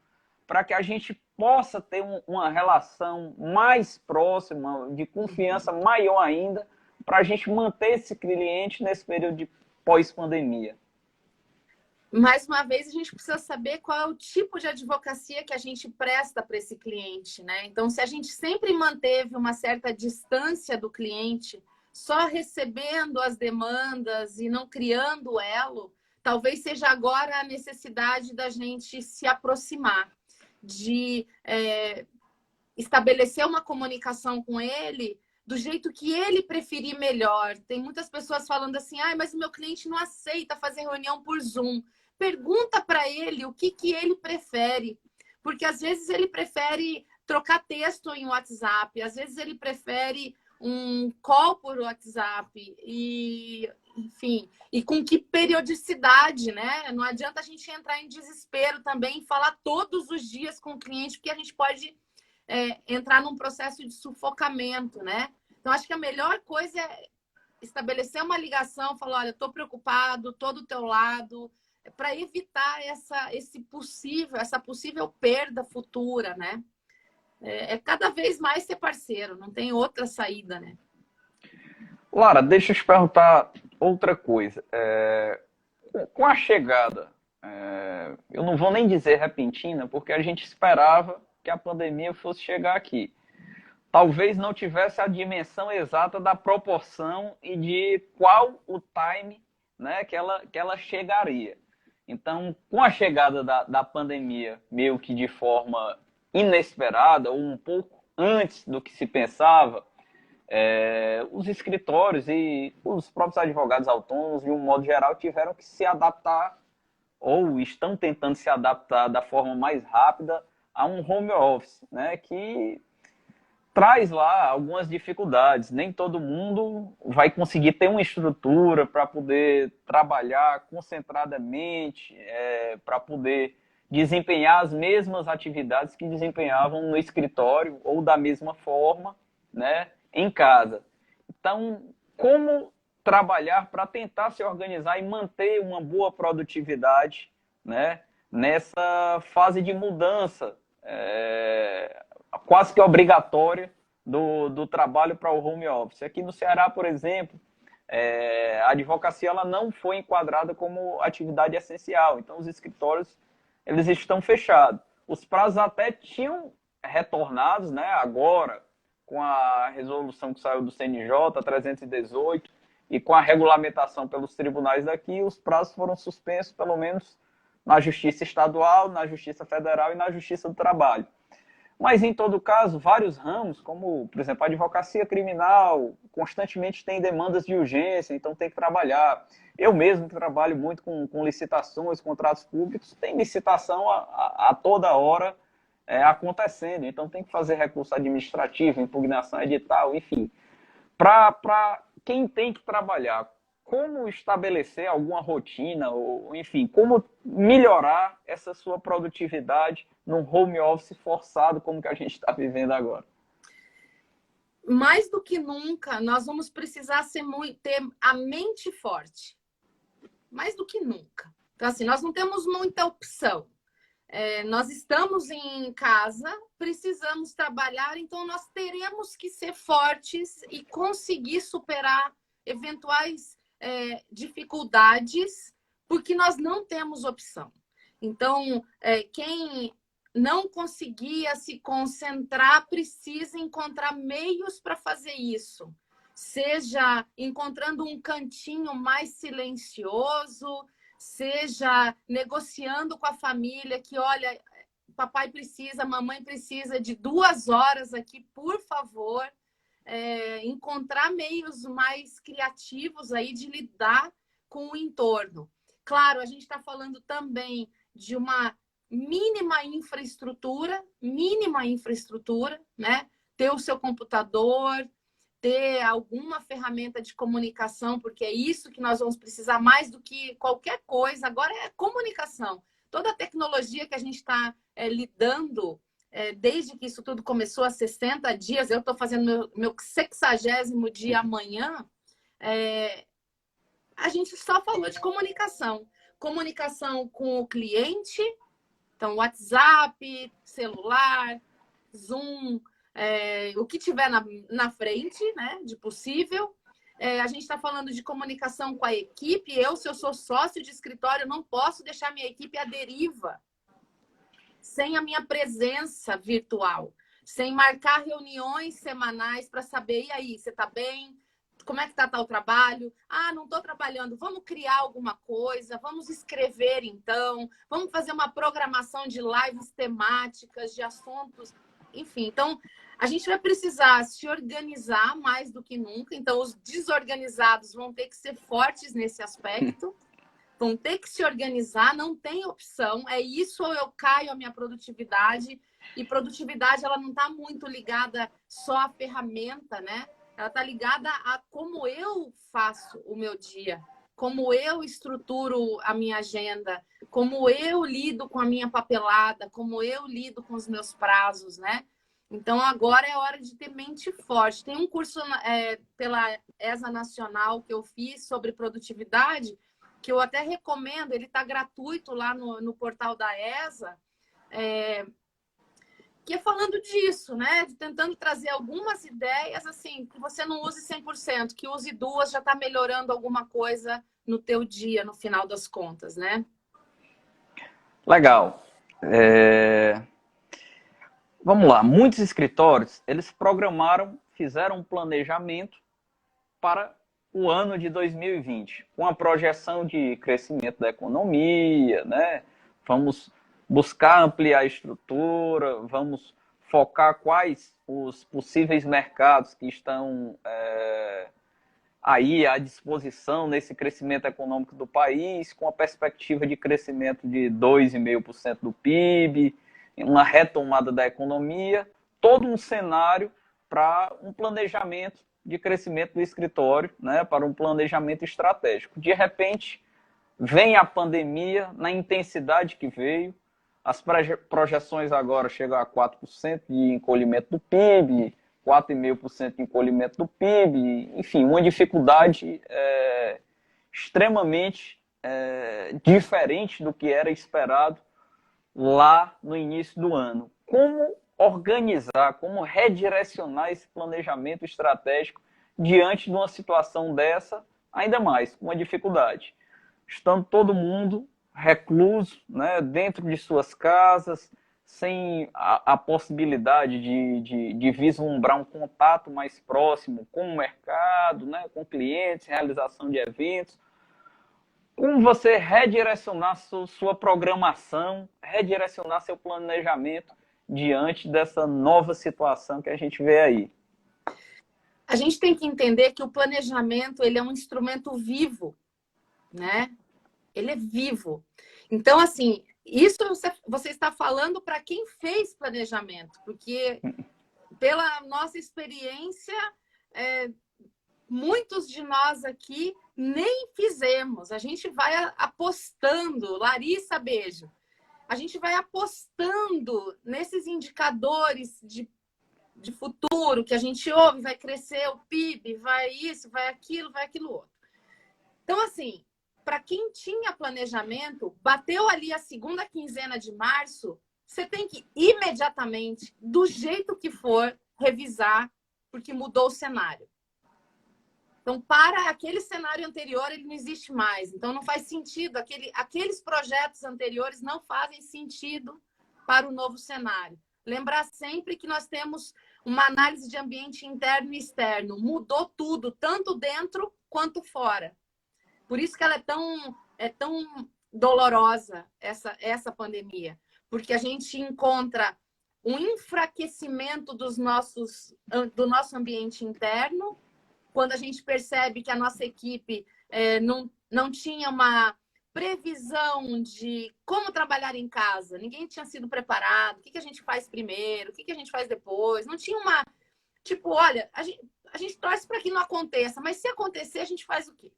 para que a gente possa ter uma relação mais próxima, de confiança maior ainda, para a gente manter esse cliente nesse período de pós-pandemia? Mais uma vez, a gente precisa saber qual é o tipo de advocacia que a gente presta para esse cliente, né? Então, se a gente sempre manteve uma certa distância do cliente, só recebendo as demandas e não criando elo, talvez seja agora a necessidade da gente se aproximar, de estabelecer uma comunicação com ele do jeito que ele preferir melhor. Tem muitas pessoas falando assim, mas o meu cliente não aceita fazer reunião por Zoom. Pergunta para ele o que ele prefere, porque às vezes ele prefere trocar texto em WhatsApp, às vezes ele prefere um call por WhatsApp e, enfim, e com que periodicidade, né? Não adianta a gente entrar em desespero também e falar todos os dias com o cliente, porque a gente pode entrar num processo de sufocamento, né? Então, acho que a melhor coisa é estabelecer uma ligação, falar, olha, eu estou preocupado, estou do teu lado, para evitar essa possível perda futura, né? Cada vez mais ser parceiro, não tem outra saída, né? Lara, deixa eu te perguntar outra coisa. Com a chegada, eu não vou nem dizer repentina, porque a gente esperava que a pandemia fosse chegar aqui. Talvez não tivesse a dimensão exata da proporção e de qual o time, né, que ela chegaria. Então, com a chegada da pandemia, meio que de forma inesperada, ou um pouco antes do que se pensava, os escritórios e os próprios advogados autônomos, de um modo geral, tiveram que se adaptar, ou estão tentando se adaptar da forma mais rápida a um home office, né, que traz lá algumas dificuldades. Nem todo mundo vai conseguir ter uma estrutura para poder trabalhar concentradamente, para poder desempenhar as mesmas atividades que desempenhavam no escritório ou da mesma forma, né, em casa. Então, como trabalhar para tentar se organizar e manter uma boa produtividade, né, nessa fase de mudança quase que obrigatória do trabalho para o home office. Aqui no Ceará, por exemplo, a advocacia ela não foi enquadrada como atividade essencial. Então, os escritórios eles estão fechados. Os prazos até tinham retornados, né, agora, com a resolução que saiu do CNJ, 318, e com a regulamentação pelos tribunais daqui, os prazos foram suspensos, pelo menos na Justiça Estadual, na Justiça Federal e na Justiça do Trabalho. Mas, em todo caso, vários ramos, como, por exemplo, a advocacia criminal, constantemente tem demandas de urgência, então tem que trabalhar. Eu mesmo que trabalho muito com licitações, contratos públicos, tem licitação a toda hora acontecendo, então tem que fazer recurso administrativo, impugnação edital, enfim. Para quem tem que trabalhar como estabelecer alguma rotina, ou enfim, como melhorar essa sua produtividade num home office forçado como que a gente está vivendo agora? Mais do que nunca, nós vamos precisar ter a mente forte. Mais do que nunca. Então, assim, nós não temos muita opção. Nós estamos em casa, precisamos trabalhar, então nós teremos que ser fortes e conseguir superar eventuais dificuldades, porque nós não temos opção. Então, quem não conseguia se concentrar precisa encontrar meios para fazer isso. Seja encontrando um cantinho mais silencioso, seja negociando com a família que, olha, papai precisa, mamãe precisa de 2 horas aqui, por favor. Encontrar meios mais criativos aí de lidar com o entorno. Claro, a gente está falando também de uma mínima infraestrutura, né? Ter o seu computador, ter alguma ferramenta de comunicação, porque é isso que nós vamos precisar mais do que qualquer coisa. Agora é comunicação. Toda a tecnologia que a gente está lidando, desde que isso tudo começou há 60 dias, eu estou fazendo meu 60º dia amanhã, a gente só falou de comunicação. Comunicação com o cliente, então WhatsApp, celular, Zoom, o que tiver na frente, né, de possível. A gente está falando de comunicação com a equipe. Se eu sou sócio de escritório, não posso deixar minha equipe à deriva, sem a minha presença virtual, sem marcar reuniões semanais para saber, e aí, você está bem? Como é que está o trabalho? Ah, não estou trabalhando. Vamos criar alguma coisa, vamos escrever então, vamos fazer uma programação de lives temáticas, de assuntos, enfim. Então, a gente vai precisar se organizar mais do que nunca. Então, os desorganizados vão ter que ser fortes nesse aspecto, vão ter que se organizar, não tem opção. É isso ou eu caio a minha produtividade. E produtividade, ela não está muito ligada só à ferramenta, né? Ela está ligada a como eu faço o meu dia, como eu estruturo a minha agenda, como eu lido com a minha papelada, como eu lido com os meus prazos, né? Então, agora é hora de ter mente forte. Tem um curso pela ESA Nacional que eu fiz sobre produtividade, que eu até recomendo, ele está gratuito lá no portal da ESA, que é falando disso, né? Tentando trazer algumas ideias, assim, que você não use 100%, que use 2, já está melhorando alguma coisa no teu dia, no final das contas, né? Legal. Vamos lá. Muitos escritórios, eles fizeram um planejamento para o ano de 2020, com a projeção de crescimento da economia, né? Vamos buscar ampliar a estrutura, vamos focar quais os possíveis mercados que estão aí à disposição nesse crescimento econômico do país, com a perspectiva de crescimento de 2,5% do PIB, uma retomada da economia, todo um cenário para um planejamento de crescimento do escritório, né, para um planejamento estratégico. De repente, vem a pandemia na intensidade que veio, as projeções agora chegam a 4% de encolhimento do PIB, 4,5% de encolhimento do PIB, enfim, uma dificuldade extremamente diferente do que era esperado lá no início do ano. Como organizar, como redirecionar esse planejamento estratégico diante de uma situação dessa, ainda mais, com uma dificuldade? Estando todo mundo recluso, né, dentro de suas casas, sem a possibilidade de vislumbrar um contato mais próximo com o mercado, né, com clientes, realização de eventos. Como você redirecionar sua programação, redirecionar seu planejamento diante dessa nova situação que a gente vê aí? A gente tem que entender que o planejamento, ele é um instrumento vivo, né? Ele é vivo. Então, assim, isso você está falando para quem fez planejamento, porque pela nossa experiência, muitos de nós aqui nem fizemos. A gente vai apostando. Larissa, beijo. A gente vai apostando nesses indicadores de futuro que a gente ouve, vai crescer o PIB, vai isso, vai aquilo outro. Então, assim, para quem tinha planejamento, bateu ali a segunda quinzena de março, você tem que imediatamente, do jeito que for, revisar, porque mudou o cenário. Então, para aquele cenário anterior, ele não existe mais. Então, não faz sentido. Aqueles projetos anteriores não fazem sentido para o novo cenário. Lembrar sempre que nós temos uma análise de ambiente interno e externo. Mudou tudo, tanto dentro quanto fora. Por isso que ela é tão dolorosa, essa pandemia. Porque a gente encontra um enfraquecimento do nosso ambiente interno, quando a gente percebe que a nossa equipe não tinha uma previsão de como trabalhar em casa, ninguém tinha sido preparado, o que a gente faz primeiro, o que a gente faz depois, não tinha uma... Tipo, olha, a gente torce para que não aconteça, mas se acontecer, a gente faz o quê?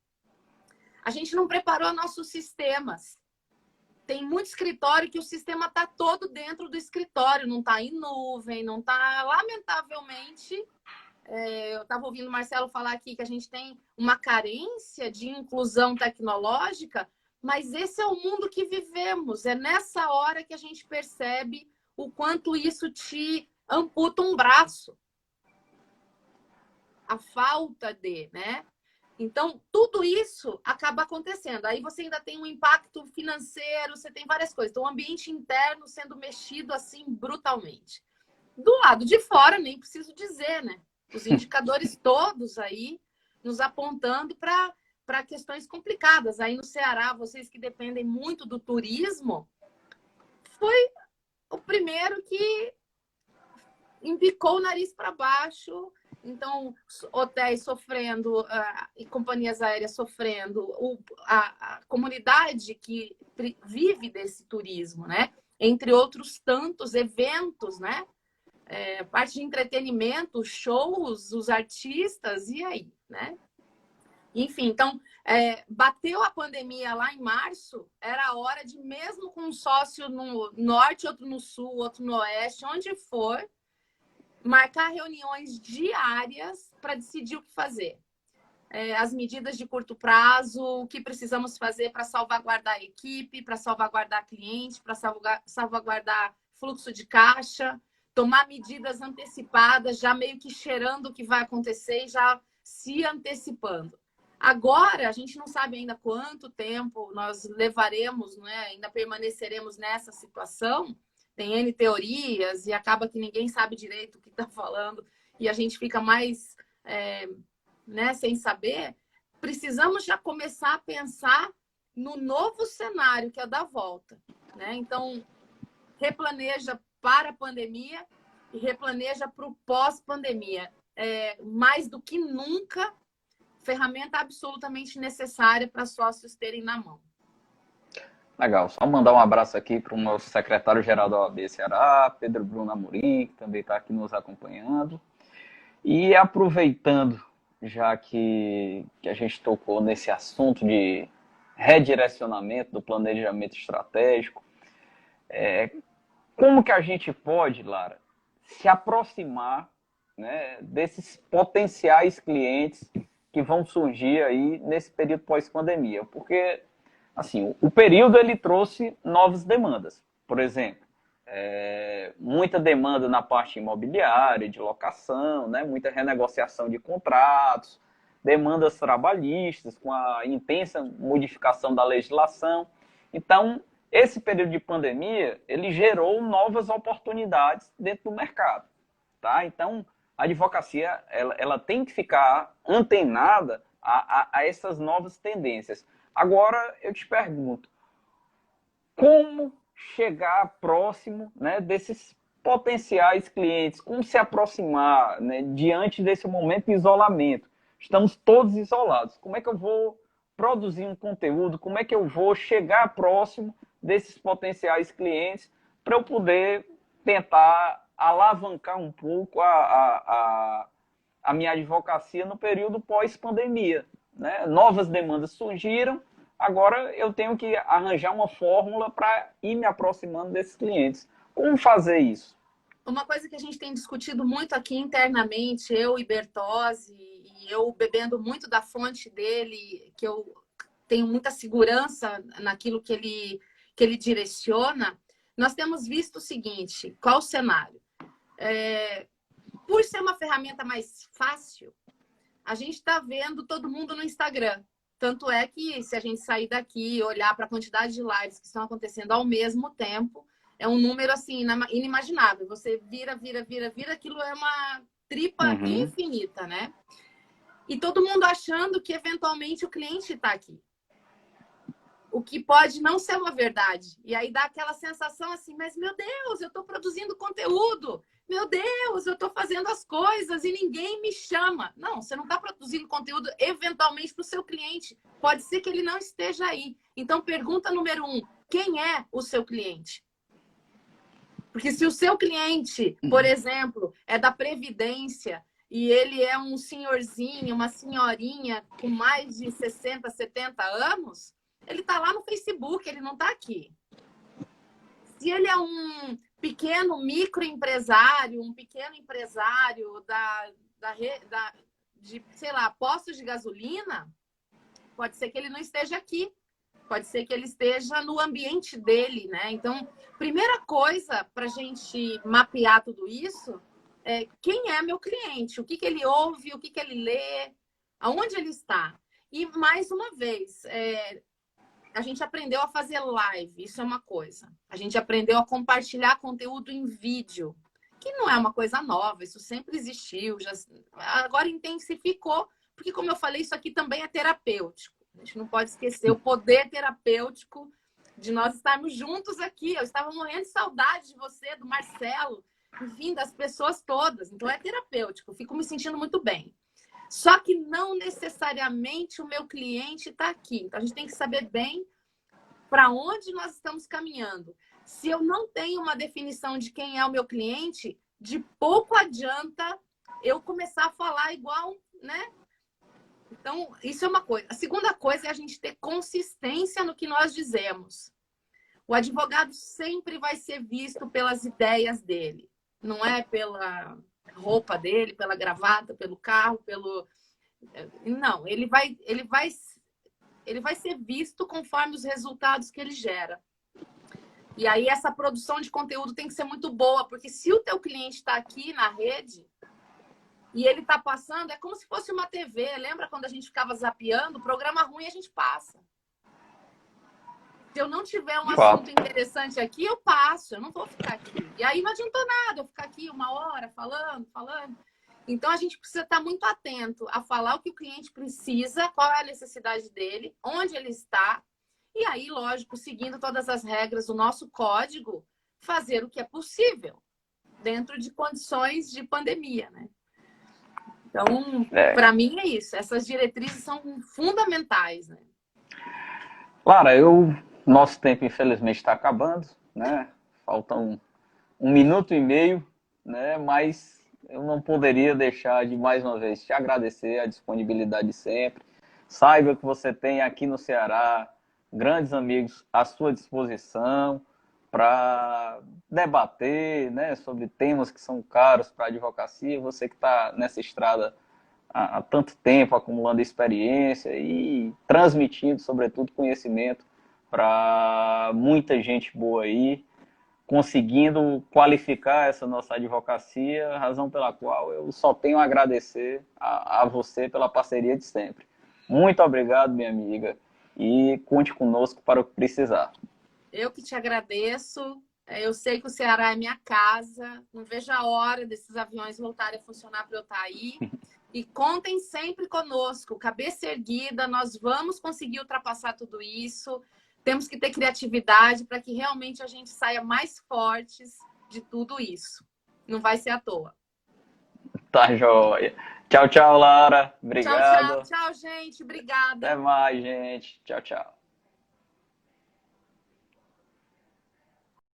A gente não preparou nossos sistemas. Tem muito escritório que o sistema está todo dentro do escritório, não está em nuvem, não está, lamentavelmente... eu estava ouvindo o Marcelo falar aqui que a gente tem uma carência de inclusão tecnológica, mas esse é o mundo que vivemos. É nessa hora que a gente percebe o quanto isso te amputa um braço. A falta de, né? Então, tudo isso acaba acontecendo. Aí você ainda tem um impacto financeiro, você tem várias coisas. Então, o ambiente interno sendo mexido assim brutalmente. Do lado de fora, nem preciso dizer, né? Os indicadores todos aí nos apontando para questões complicadas. Aí no Ceará, vocês que dependem muito do turismo, foi o primeiro que embicou o nariz para baixo. Então, hotéis sofrendo, e companhias aéreas sofrendo, a comunidade que vive desse turismo, né? Entre outros tantos eventos, né? Parte de entretenimento, shows, os artistas, e aí, né? Enfim, então, bateu a pandemia lá em março, era a hora de, mesmo com um sócio no norte, outro no sul, outro no oeste, onde for, marcar reuniões diárias para decidir o que fazer. As medidas de curto prazo, o que precisamos fazer para salvaguardar a equipe, para salvaguardar cliente, para salvaguardar fluxo de caixa, tomar medidas antecipadas, já meio que cheirando o que vai acontecer e já se antecipando. Agora, a gente não sabe ainda quanto tempo nós levaremos, né? Ainda permaneceremos nessa situação. Tem N teorias e acaba que ninguém sabe direito o que está falando e a gente fica mais né, sem saber. Precisamos já começar a pensar no novo cenário, que é o da volta, né? Então, replaneja para a pandemia e replaneja para o pós-pandemia. Mais do que nunca, ferramenta absolutamente necessária para sócios terem na mão. Legal, só mandar um abraço aqui para o nosso secretário-geral da OAB Ceará, Pedro Bruno Amorim, que também está aqui nos acompanhando. E aproveitando, já que a gente tocou nesse assunto de redirecionamento do planejamento estratégico, como que a gente pode, Lara, se aproximar, né, desses potenciais clientes que vão surgir aí nesse período pós-pandemia? Porque, assim, o período ele trouxe novas demandas. Por exemplo, muita demanda na parte imobiliária, de locação, né, muita renegociação de contratos, demandas trabalhistas com a intensa modificação da legislação. Então, esse período de pandemia, ele gerou novas oportunidades dentro do mercado, tá? Então, a advocacia, ela tem que ficar antenada a essas novas tendências. Agora, eu te pergunto, como chegar próximo, né, desses potenciais clientes? Como se aproximar, né, diante desse momento de isolamento? Estamos todos isolados. Como é que eu vou produzir um conteúdo? Como é que eu vou chegar próximo desses potenciais clientes para eu poder tentar alavancar um pouco a minha advocacia no período pós-pandemia, né? Novas demandas surgiram, agora eu tenho que arranjar uma fórmula para ir me aproximando desses clientes. Como fazer isso? Uma coisa que a gente tem discutido muito aqui internamente, eu e Bertozzi, e eu bebendo muito da fonte dele, que eu tenho muita segurança naquilo que ele direciona, nós temos visto o seguinte, qual o cenário? Por ser uma ferramenta mais fácil, a gente está vendo todo mundo no Instagram. Tanto é que se a gente sair daqui e olhar para a quantidade de lives que estão acontecendo ao mesmo tempo, é um número assim inimaginável. Você vira, aquilo é uma tripa infinita, né? E todo mundo achando que eventualmente o cliente está aqui. O que pode não ser uma verdade. E aí dá aquela sensação assim, mas meu Deus, eu estou produzindo conteúdo. Meu Deus, eu estou fazendo as coisas e ninguém me chama. Não, você não está produzindo conteúdo eventualmente para o seu cliente. Pode ser que ele não esteja aí. Então, pergunta número 1, quem é o seu cliente? Porque se o seu cliente, por exemplo, é da Previdência e ele é um senhorzinho, uma senhorinha com mais de 60, 70 anos, ele está lá no Facebook, ele não está aqui. Se ele é um pequeno microempresário, um pequeno empresário de, sei lá, postos de gasolina, pode ser que ele não esteja aqui. Pode ser que ele esteja no ambiente dele, né? Então, primeira coisa para a gente mapear tudo isso é quem é meu cliente, o que ele ouve, o que ele lê, aonde ele está. E, mais uma vez, a gente aprendeu a fazer live, isso é uma coisa. A gente aprendeu a compartilhar conteúdo em vídeo, que não é uma coisa nova, isso sempre existiu, agora intensificou, porque, como eu falei, isso aqui também é terapêutico. A gente não pode esquecer o poder terapêutico de nós estarmos juntos aqui. Eu estava morrendo de saudade de você, do Marcelo, enfim, das pessoas todas. Então, é terapêutico. Fico me sentindo muito bem. Só que não necessariamente o meu cliente está aqui. Então, a gente tem que saber bem para onde nós estamos caminhando. Se eu não tenho uma definição de quem é o meu cliente, de pouco adianta eu começar a falar igual, né? Então, isso é uma coisa. A segunda coisa é a gente ter consistência no que nós dizemos. O advogado sempre vai ser visto pelas ideias dele. Não é pela roupa dele, pela gravata, pelo carro, pelo... Não, ele vai ser visto conforme os resultados que ele gera. E aí essa produção de conteúdo tem que ser muito boa, porque se o teu cliente está aqui na rede... E ele está passando, é como se fosse uma TV. Lembra quando a gente ficava zapeando? Programa ruim a gente passa. Se eu não tiver um assunto interessante aqui, eu passo. Eu não vou ficar aqui. E aí não adiantou nada eu ficar aqui 1 hora falando. Então, a gente precisa estar muito atento a falar o que o cliente precisa, qual é a necessidade dele, onde ele está. E aí, lógico, seguindo todas as regras do nosso código, fazer o que é possível dentro de condições de pandemia, né? Então, para mim é isso. Essas diretrizes são fundamentais, né? Lara, nosso tempo infelizmente está acabando, né? Faltam 1 minuto e meio, né? Mas eu não poderia deixar de mais uma vez te agradecer a disponibilidade sempre. Saiba que você tem aqui no Ceará grandes amigos à sua disposição para debater, né, sobre temas que são caros para a advocacia. Você que está nessa estrada há tanto tempo, acumulando experiência e transmitindo, sobretudo, conhecimento para muita gente boa aí, conseguindo qualificar essa nossa advocacia, razão pela qual eu só tenho a agradecer a você pela parceria de sempre. Muito obrigado, minha amiga, e conte conosco para o que precisar. Eu que te agradeço. Eu sei que o Ceará é minha casa. Não vejo a hora desses aviões voltarem a funcionar para eu estar aí. E contem sempre conosco. Cabeça erguida, nós vamos conseguir ultrapassar tudo isso. Temos que ter criatividade para que realmente a gente saia mais fortes de tudo isso. Não vai ser à toa. Tá joia. Tchau, tchau, Lara. Obrigado. Tchau, gente. Obrigada. Até mais, gente. Tchau, tchau.